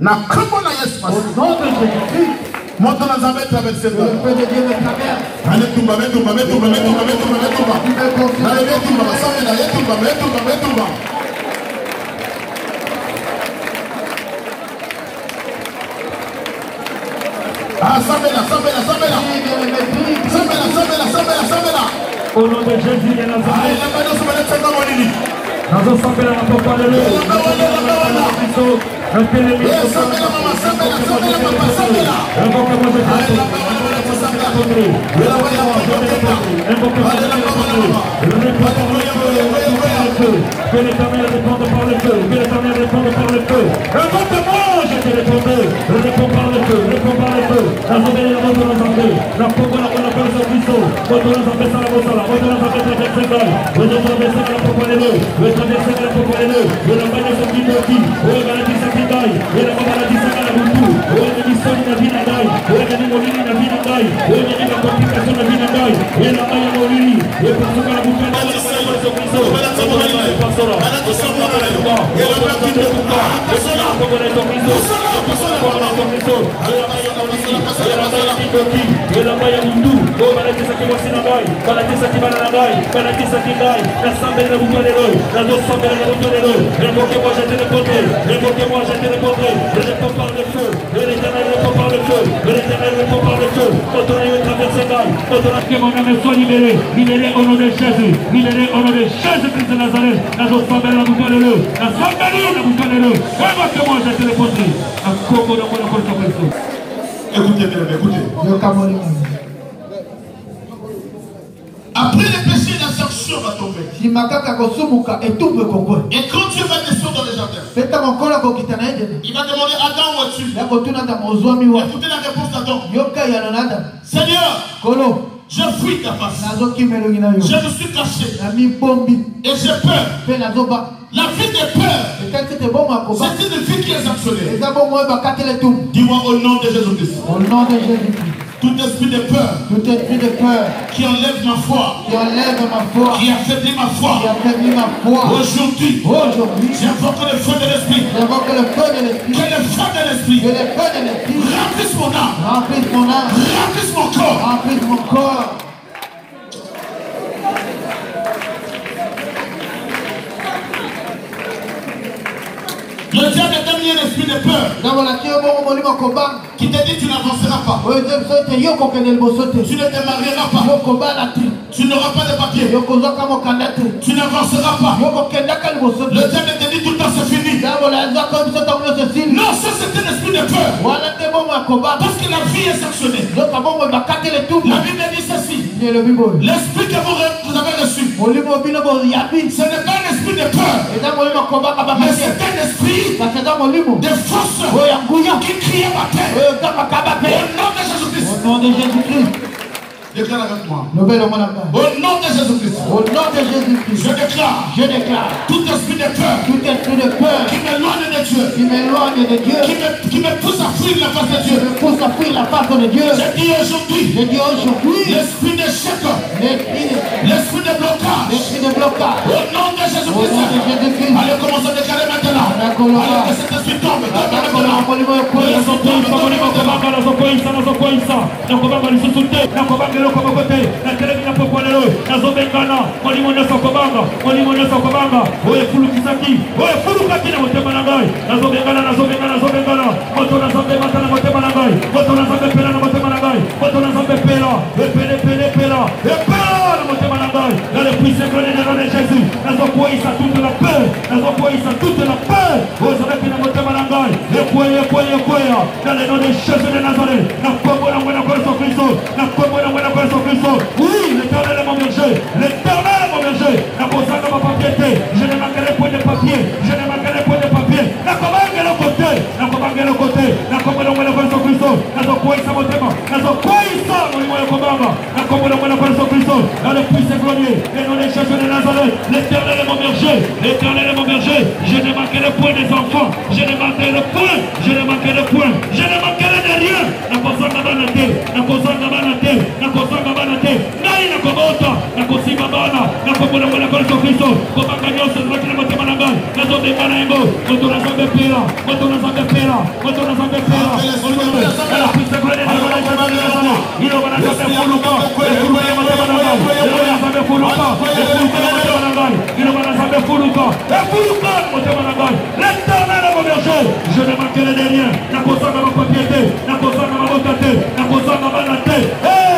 Na kambo na Yesu. Au nom de Jésus-Christ. Monte na Zambé traverser. Le feu de Dieu me traverse. Allez tumba. Allez tumba. Ah, Sambela. Au nom de Jésus de Nazareth. Nous sommes là pour parler de l'eau. Que l'Éternel réponde par le feu. Que l'Éternel réponde par le feu. Réponds-moi, je te répondrai. Réponds par le feu. Réponds par le feu. La souveraine de notre assemblée. La pompe la bonne appel sur Christo. Votre nous en baissant la bossala. Votre nous en baissant la Ségal. Votre nous en baissant la Popolino. Votre nous en baissant la Popolino. Et la bagne sur Kitoki. Et la maladie sa Kitaï. Et la maladie sa Kalabutu. Et la mission de la vie d'Andaï. Et la Molini de la vie d'Andaï. Et la complication de la vie d'Andaï. Et la maille Molini. Et pour ce que la boucle de la sur Christo. Libéré au nom de Jésus, libéré au nom de Jésus-Christ de Nazareth. La joie la boucle de l'eau, la boucle de l'eau. Moi, je te répondrai. Écoutez. Après les péchés, la sanction va tomber. Et quand Dieu va descendre dans les jardins, il va demander Adam, où es-tu? Écoutez la réponse d'Adam. Seigneur, je fuis ta face. Je me suis caché. Et j'ai peur. La vie des peurs, c'est une vie qui est sanctionnée. Dis-moi au nom de Jésus-Christ. Au nom de Jésus-Christ. Tout esprit de peur, qui enlève ma foi, qui affaiblit ma foi, aujourd'hui, j'invoque le feu de l'esprit, que le feu de l'esprit remplisse mon âme, remplisse mon corps. Le diable t'a mis un esprit de peur qui te dit tu n'avanceras pas, tu ne te marieras pas, tu n'auras pas de papier, tu n'avanceras pas. Le diable te dit tout le temps c'est fini. Non, ça c'est un esprit de peur, parce que la vie est sanctionnée. La Bible dit ceci: l'esprit que vous avez reçu, ce n'est pas un esprit de peur, mais c'est un esprit de force qui crie à ma tête. Au nom de Jésus-Christ. Déclare avec moi. Au nom de Jésus-Christ. Au nom de Jésus-Christ. Je déclare. Tout esprit de peur. Tout esprit de peur. Qui m'éloigne de Dieu. Qui m'éloigne de Dieu. Qui me pousse à fuir la face de Dieu. Qui me pousse à fuir la face de Dieu. Je dis aujourd'hui. L'esprit d'échec. L'esprit de blocage. L'esprit de blocage. Au nom de Jésus-Christ. Allez, commencez à déclarer maintenant. Allez, que cet esprit tombe. Dans le puissant de Jésus, nous obéissons à toute la peur, nous obéissons à toute la peur. Vous savez que nous sommes dans le nom de Jésus de Nazareth, oui, l'Éternel est mon berger, l'Éternel est mon berger. Je ne manquerai point de papier, je ne manquerai point de papier. L'Éternel est mon berger, l'Éternel est mon berger. Je ne manquerai point des enfants, je ne manquerai point, je ne manquerai point, je ne manquerai de rien. La personne n'a pas noté, la personne n'a pas noté, la personne n'a pas noté. Nani na komota, na kosima bana, na komola wala kwa Kristo. Kwa kanyo se zaki na mtema na ngai. Na zobe kana ngo, moto na zambe pera, moto na zambe pera, moto na zambe pera. La pista kwa nene na zambe. Ilo bana zambe fuluka, fuluka ya mtema na ngai. Ilo bana zambe fuluka, fuluka ya mtema na ngai. Ilo bana zambe fuluka, fuluka ya mtema na ngai. L'Éternel est mon berger, je ne manquerai de rien. Na kosanga ma papiete, na kosanga ma botate, na kosanga ma nate.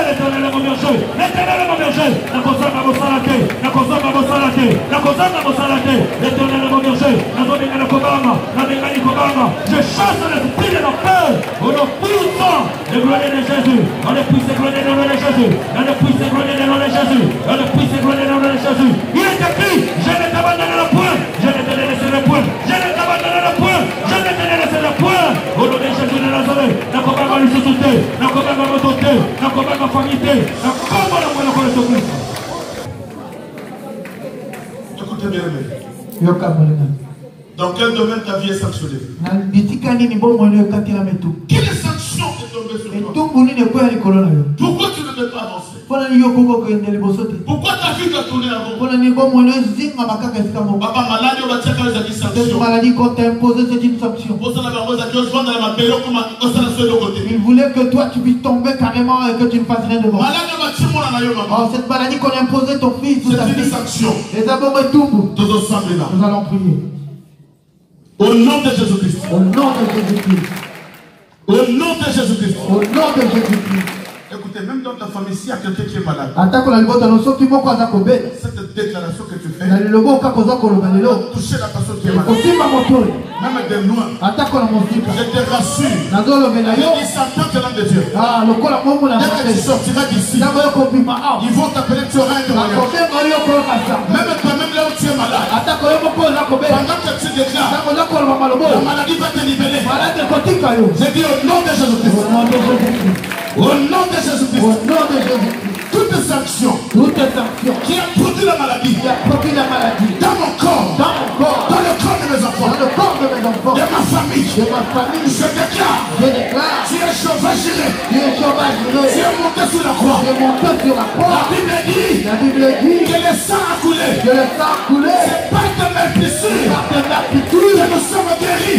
L'Éternel est mon berger, l'Éternel est mon berger. Na kosanga mo salate, na kosanga mo salate, na kosanga mo salate. L'Éternel est mon berger, na zobenga na kobanga, na benga ni kobanga. Je chasse l'esprit de la peur au nom puissant de gloire de Jésus. On le puisse gloire de nom de Jésus. On le puisse gloire de nom de Jésus. On le puisse gloire de nom de Jésus. Il est écrit, je ne t'abandonnerai point, je ne te laisserai point, je ne t'abandonnerai point, je ne te laisserai point. Au nom de Jésus de Nazareth, na kobanga ni susute, na kobanga motote, na kobanga famite, na kobanga mwana kwa Yesu Kristo. Écoutez bien, aimé. Dans quel domaine ta vie est sanctionnée? Quelle sanction est tombée sur toi? Pourquoi tu ne peux pas avancer? Pourquoi ta vie t'a tourné avant? Papa malade, on va dire qu'il y a des sanctions. Cette maladie qu'on t'a imposée, c'est une sanction. Il voulait que toi tu puisses tomber carrément et que tu ne fasses rien de bon. Oh, cette maladie qu'on a imposée ton fils, c'est une sanction. Les amours et tout. Nous allons prier. Au nom de Jésus-Christ. Au nom de Jésus-Christ. Au nom de Jésus-Christ. Au nom de Jésus-Christ. Écoutez, même dans ta famille, s'il y a quelqu'un qui est malade, cette déclaration que tu fais, toucher la personne qui est malade, même des noirs, je te rassure, il dit Satan, c'est l'homme de Dieu. Dès que tu sortiras d'ici, ils vont t'appeler, tu auras un témoignage. Même toi-même là où tu es malade, pendant que tu déclares, la maladie va te libérer. J'ai dit au nom de Jésus-Christ. Au nom de Jésus-Christ. Au nom de Jésus-Christ. Toute sanction qui a produit la maladie, dans mon corps, dans le corps de mes enfants, de ma famille, je déclare, tu es chauffagiré, tu es monté sur la croix. La Bible dit que le sang a coulé, c'est pas de mes blessures que nous sommes guéris.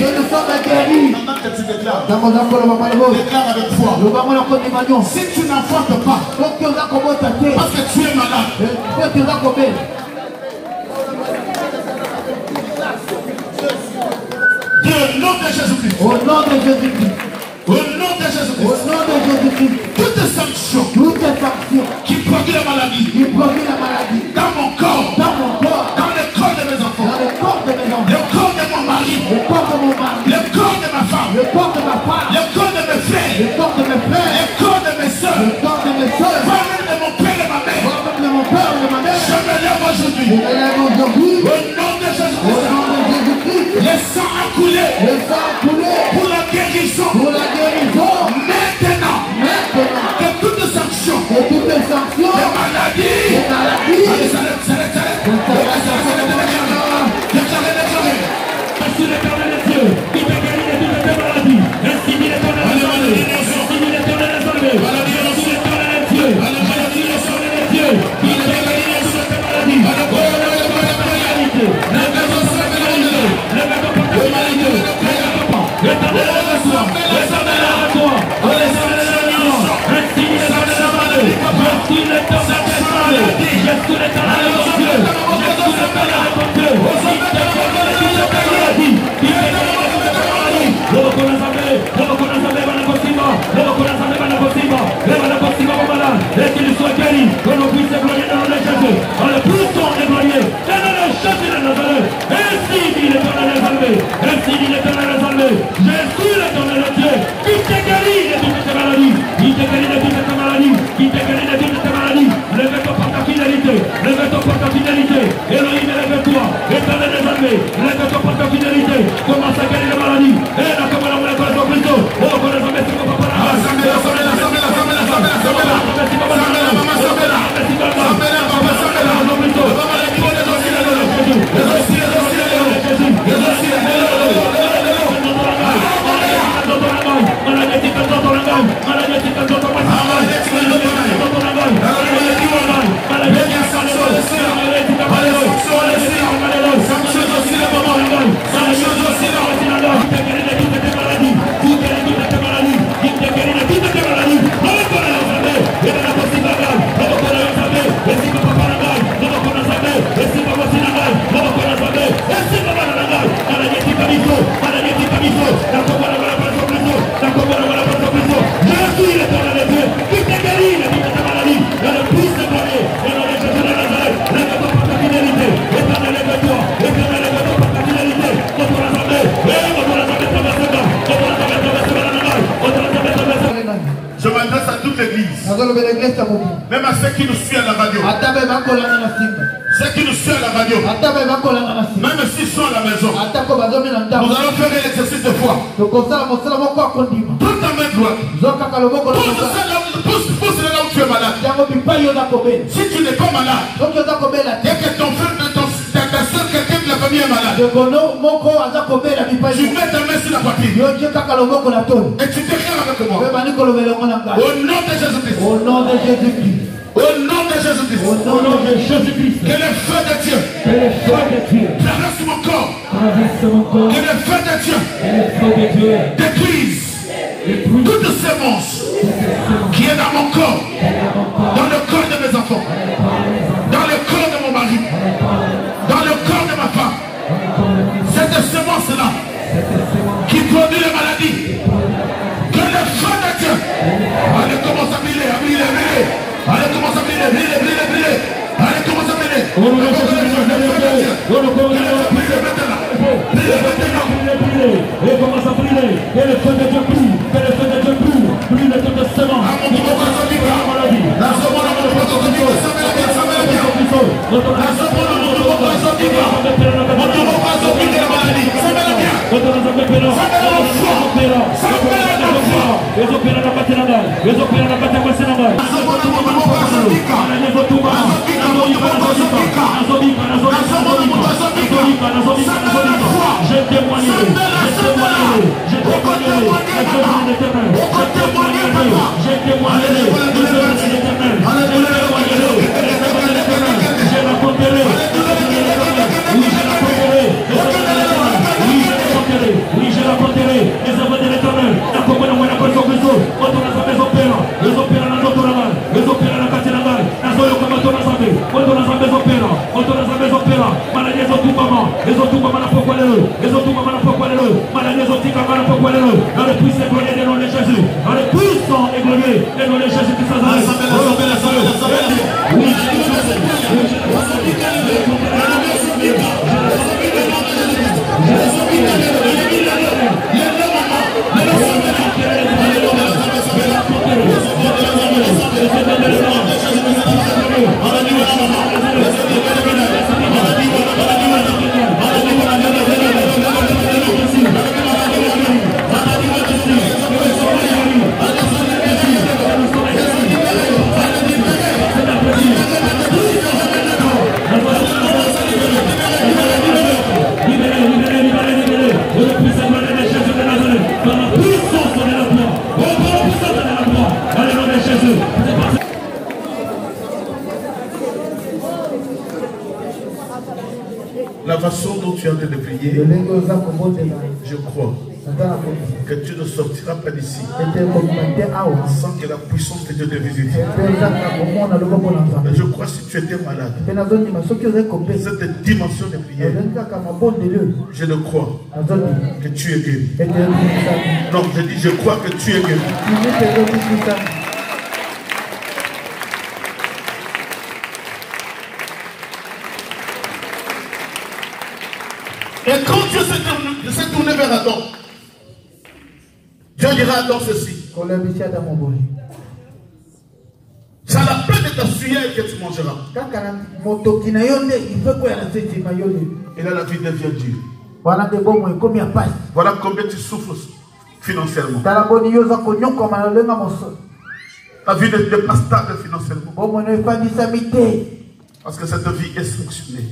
Maintenant que tu déclares, déclare avec foi. Si tu n'enfantes pas, parce que tu es malade, au nom de Jésus-Christ. Au nom de Jésus-Christ. Au nom de Jésus-Christ. Toute sanction qui produit la maladie, dans mon corps, dans le corps de mes enfants, le corps de mon mari, le corps de ma femme, le corps de mes frères, le corps de mes soeurs, moi-même de mon père et ma mère, je me lève aujourd'hui. Au nom de Jésus-Christ. Le sang a coulé pour la guérison. Maintenant, que toute sanction Dieu. Jésus le Son de Dieu. Qui te guérit de toute maladie. Je m'adresse à toute l'église. Même à ceux qui nous suivent à la radio. Ceux qui nous suivent à la radio. Même s'ils sont à la maison. Nous allons faire un exercice de foi. Prends ta main droite. Pousse là où tu es malade. Si tu n'es pas malade, dès que ton frère, ta soeur, quelqu'un de la famille est malade, tu mets ta main sur la poitrine et tu déclares avec moi. Au nom de Jésus-Christ. Au nom de Jésus-Christ. Au nom de Jésus-Christ. Au nom de Jésus-Christ. Que le feu de Dieu traverse mon corps. Que le feu de Dieu détruise toute sémence qui est dans mon corps, dans le corps de mes enfants, dans le corps de mon mari, dans le corps de ma femme. Cette sémence-là qui produit les maladies, que le feu de Dieu, allez, commence à briller, à briller, à briller. Allez, commence à briller, briller, briller, briller. Allez, commence à briller. Et commence à briller. Et le feu de Dieu brille. Que le feu de Dieu brille. Brille de toute semence. Oui, je la porterai. Les œuvres de l'Éternel. La commune de la personne de Christ. Quand on a sa maison opéra. Les opéras dans notre langue. Les opéras dans la Catinangal. La soyo comme on a sa maison. Quand on a sa maison opéra. Quand on a sa maison opéra. Maladie les autres mamans. Les autres mamans n'a pas quoi les. Les autres mamans n'a pas quoi les. Maladie les autres mamans n'a pas quoi les. Dans le puissant et glorieux nom de Jésus. Dans le puissant et glorieux nom de Jésus qui s'appelle. Oui, façon dont tu es en train de prier, je crois que tu ne sortiras pas d'ici sans que la puissance de Dieu te visite. Je crois que si tu étais malade, cette dimension de prière, je le crois que tu es guéri. Non, je dis je crois que tu es guéri. Et quand Dieu s'est tourné vers Adam, Dieu dira à Adam ceci. C'est à la peine de ta suyeille que tu mangeras. Et là, la vie devient dure. Voilà combien tu souffres financièrement. Ta vie n'est pas stable financièrement. Parce que cette vie est sanctionnée.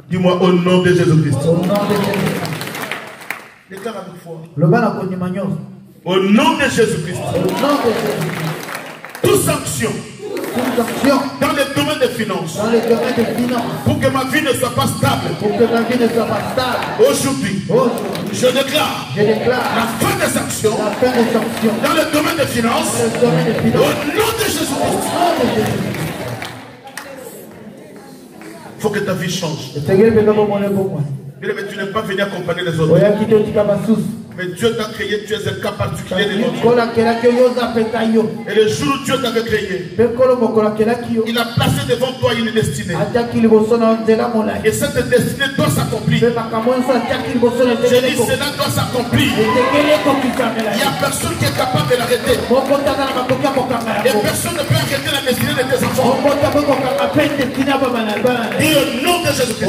Dis-moi au nom de Jésus-Christ. Déclare avec foi. Au nom de Jésus-Christ. Toute sanction dans les domaines des finances, pour que ma vie ne soit pas stable, aujourd'hui, je déclare la fin des sanctions dans le domaine des finances, au nom de Jésus-Christ. Il faut que ta vie change. Mais tu n'es pas venu accompagner les autres. Mais Dieu t'a créé, tu es un cas particulier de notre Dieu. Et le jour où Dieu t'avait créé, il a placé devant toi une destinée. Et cette destinée doit s'accomplir. Je dis cela doit s'accomplir. Il n'y a personne qui est capable de l'arrêter. Et personne ne peut arrêter la destinée de tes enfants. Et au nom de Jésus-Christ.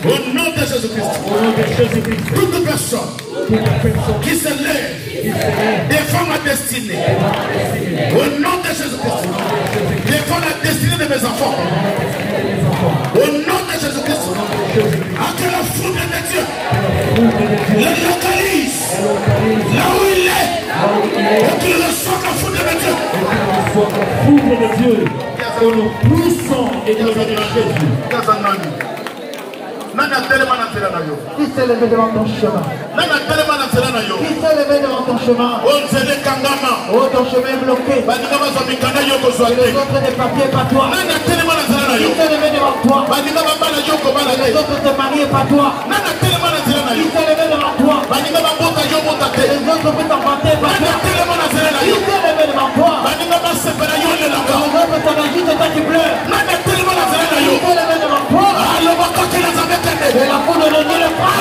Au nom de Jésus-Christ. Toute personne qui se lève défend ma destinée. Au nom de Jésus-Christ. Défend la destinée de mes enfants. Au nom de Jésus-Christ. À que la foudre de Dieu le localise là où il est. Et qu'il reçoive la foudre de Dieu. Au nom puissant et de Jésus. Qui s'est levé devant ton chemin? Qui s'est levé devant ton chemin? Oh, ton chemin est bloqué. Et les autres des papiers pas toi. Qui s'est levé devant toi? Et les autres te marient pas toi. Qui s'est levé devant toi? Et les autres vous t'enfanter pas toi. Qui s'est levé devant toi? Et les autres ta magie c'est toi qui pleure. Qui s'est levé devant toi? Et la foudre de Dieu le prend.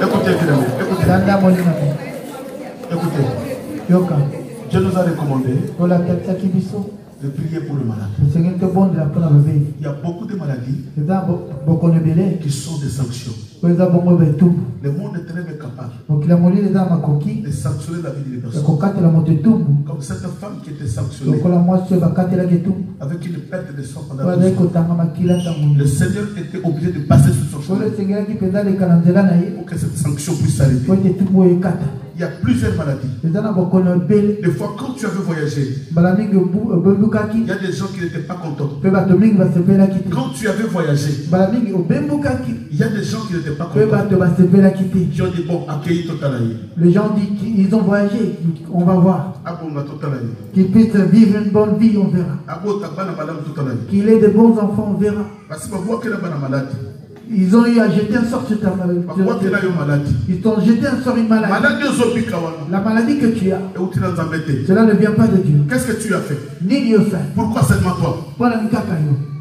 Écoutez, Dieu nous a recommandé de prier pour le malade. Il y a beaucoup de maladies qui sont des sanctions. Le monde est très bien capable de sanctionner la vie de personnes. Comme cette femme qui était sanctionnée avec une perte de sang pendant 12 ans. Le Seigneur était obligé de passer sur son chemin pour que cette sanction puisse s'arrêter. Il y a plusieurs maladies. Des fois, quand tu avais voyagé, il y a des gens qui n'étaient pas contents. Quand tu avais voyagé, il y a des gens qui n'étaient pas contents. Qui ont dit, bon, accueillis Totalaï. Les gens disent qu'ils ont voyagé, on va voir. Qu'ils puissent vivre une bonne vie, on verra. Qu'il ait de bons enfants, on verra. Ils ont eu à jeter un sort sur ta maladie. Ils t'ont jeté un sort, une maladie. La maladie que tu as, cela ne vient pas de Dieu. Qu'est-ce que tu as fait? Pourquoi seulement toi?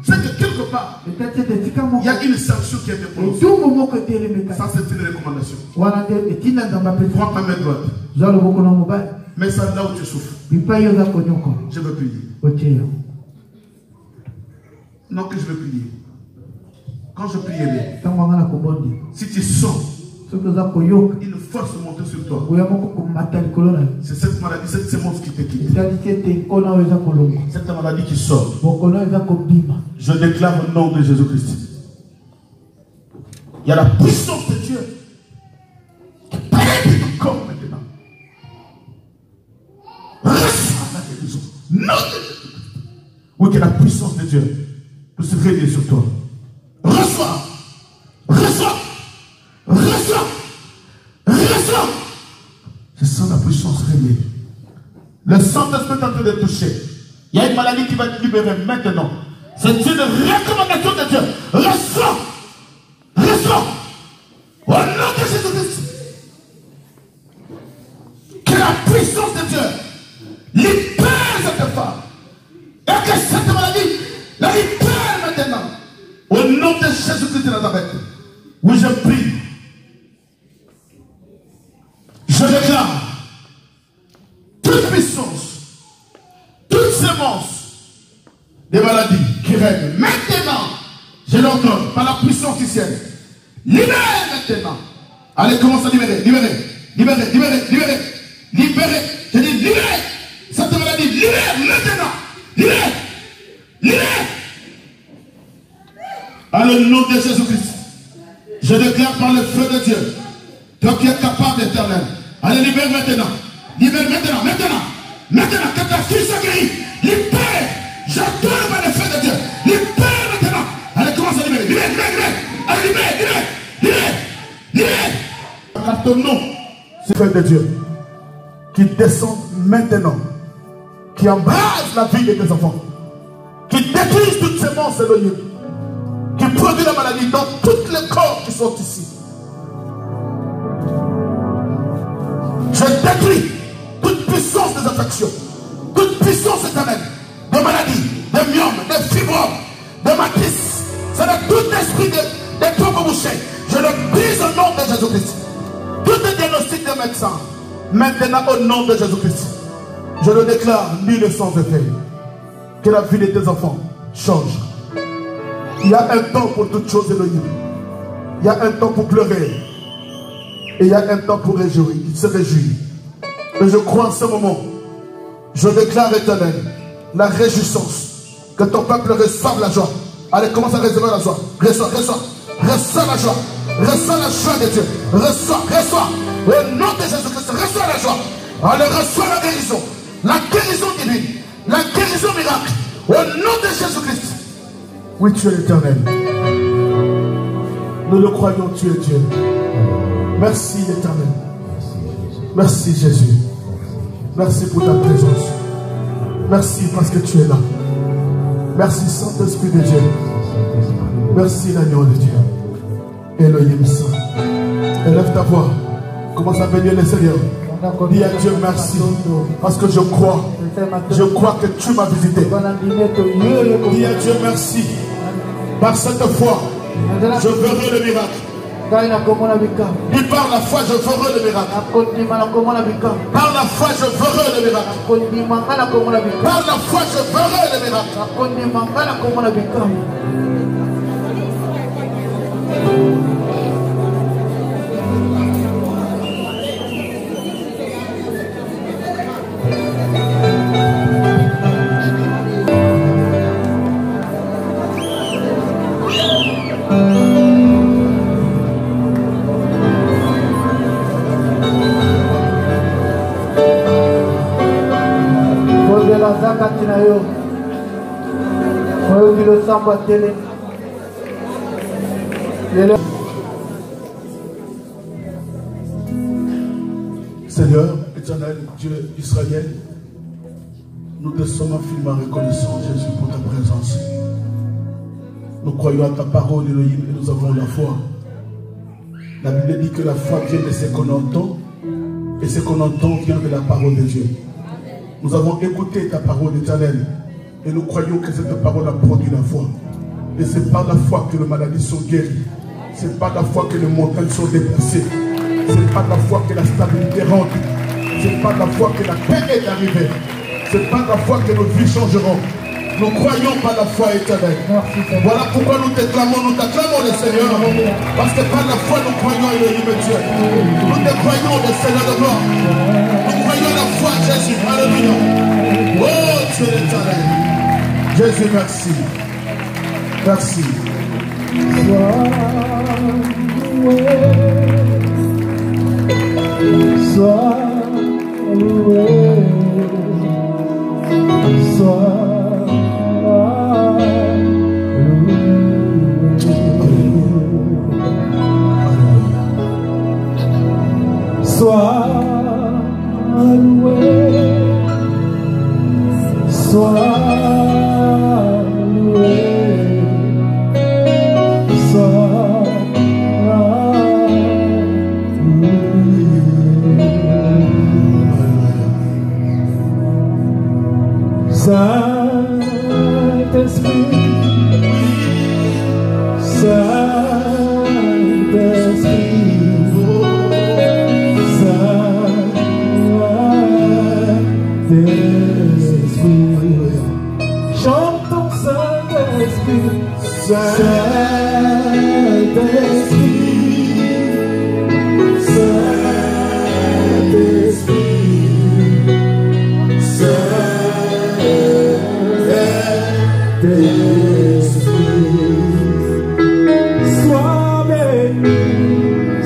C'est que quelque part, il y a une sanction qui a été prononcée. Ça, c'est une recommandation. Prends ta main droite. Mais ça, là où tu souffres. Je veux prier. Non, que je veux prier. Quand je prierai, si tu sens une force monter sur toi, c'est cette maladie, cette sémence qui te quitte. Cette maladie qui sort. Je déclare au nom de Jésus-Christ. Il y a la puissance de Dieu qui paraît de ton corps maintenant. Reçois la guérison. Non de Jésus-Christ. Oui, que la puissance de Dieu peut se réveiller sur toi. Reçois. Reçois. Reçois. Reçois. Je sens la puissance réveillée. Le Saint-Esprit est en train de toucher. Il y a une maladie qui va te libérer maintenant. C'est une recommandation de Dieu. Reçois. Reçois. Au nom de Jésus-Christ. Que la puissance de Dieu libère cette femme. Et que cette maladie la libère maintenant. Au nom de Jésus-Christ de Nazareth. Oui, je prie. Je déclare toute puissance, toute sémence des maladies qui règnent maintenant. Je l'ordonne par la puissance du ciel. Libère maintenant. Allez, commence à libérer, libérer, libérer, libérer, libérer, libérer. Je dis libérer. Cette maladie, libère maintenant. Libère, libère. À le nom de Jésus-Christ, je déclare par le feu de Dieu, toi qui es capable d'éternel. Allez, libère maintenant. Libère maintenant, maintenant. Maintenant, que ta fille soit guérie. Libère. J'attends par le feu de Dieu. Libère maintenant. Allez, commence à libérer. Libère, libère, libère. Allez, libère, libère, libère, libère. Car ton nom, c'est le feu de Dieu qui descend maintenant, qui embrase la vie de tes enfants, qui détruit toutes ces monstres éloignées, qui produit la maladie dans tous les corps qui sont ici. Je détruis toute puissance des infections, toute puissance éternelle, de maladies, de myomes, de fibromes, de matrices. C'est de tout esprit de trompes bouchées. Je le brise au nom de Jésus-Christ. Tout est diagnostic des médecins. Maintenant au nom de Jésus-Christ, je le déclare nul et sans effet. Que la vie de tes enfants change. Il y a un temps pour toutes choses éloignées. Il y a un temps pour pleurer. Et il y a un temps pour réjouir. Il se réjouit. Et je crois en ce moment, je déclare éternel, la réjouissance. Que ton peuple reçoive la joie. Allez, commence à recevoir la joie. Reçois, reçois. Reçois la joie. Reçois la joie de Dieu. Reçois, reçois. Au nom de Jésus-Christ, reçois la joie. Allez, reçois la guérison. La guérison divine. La guérison miracle. Au nom de Jésus-Christ. Oui, tu es l'éternel. Nous le croyons, tu es Dieu. Merci l'éternel. Merci Jésus. Merci pour ta présence. Merci parce que tu es là. Merci Saint-Esprit de Dieu. Merci l'agneau de Dieu. Elohim Saint. Élève ta voix. Commence à bénir le Seigneur. Dis à Dieu merci. Parce que je crois. Je crois que tu m'as visité. Dis à Dieu merci. Par cette foi, je verrai le miracle. Dis par la foi je ferai le miracle. Par la foi je ferai le miracle. Par la foi je ferai le miracle. Seigneur, éternel Dieu Israël, nous te sommes infiniment reconnaissants, Jésus, pour ta présence. Nous croyons à ta parole, Elohim, et nous avons la foi. La Bible dit que la foi vient de ce qu'on entend, et ce qu'on entend vient de la parole de Dieu. Nous avons écouté ta parole éternelle, et nous croyons que cette parole a produit la foi. Et c'est par la foi que les maladies sont guéries. C'est par la foi que les montagnes sont déplacées. C'est par la foi que la stabilité rentre. C'est par la foi que la paix est arrivée. C'est par la foi que nos vies changeront. Nous croyons par la foi éternelle. Voilà pourquoi nous t'acclamons le Seigneur. Parce que par la foi nous croyons Elohim Dieu. Nous te croyons le Seigneur de gloire. Nous croyons la foi Jésus. Alléluia. Oh Dieu l'éternel. Jésus, merci. Merci. Sois loué, sois loué, sois loué, Saint-Esprit, chantons Saint-Esprit,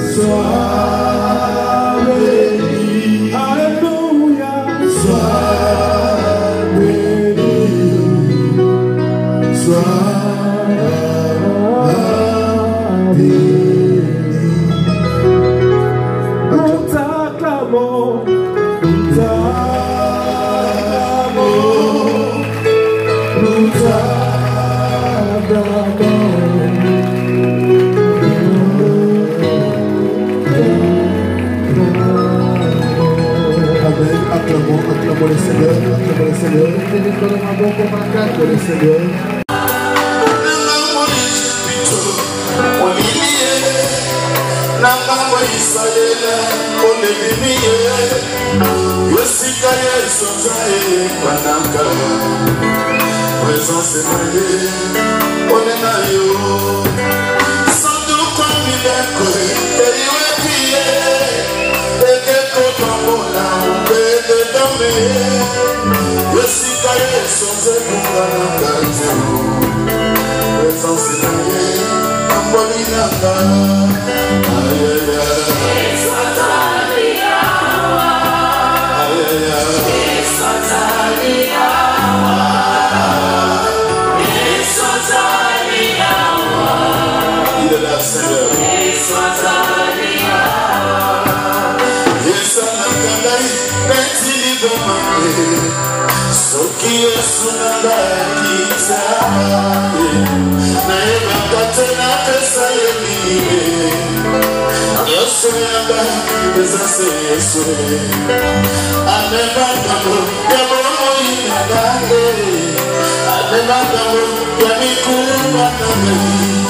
sois béni, alléluia, sois béni, nous t'acclamons, acclamons le Seigneur, acclamons le Seigneur. Acclamons le Seigneur. Présence est on est là, sans tout comme il est collé, et il est prié, et que tout en bon là, on peut te dormir. Je suis caillé, sans écoute, présence est en Bolinaka. Aïe aïe aïe. I'm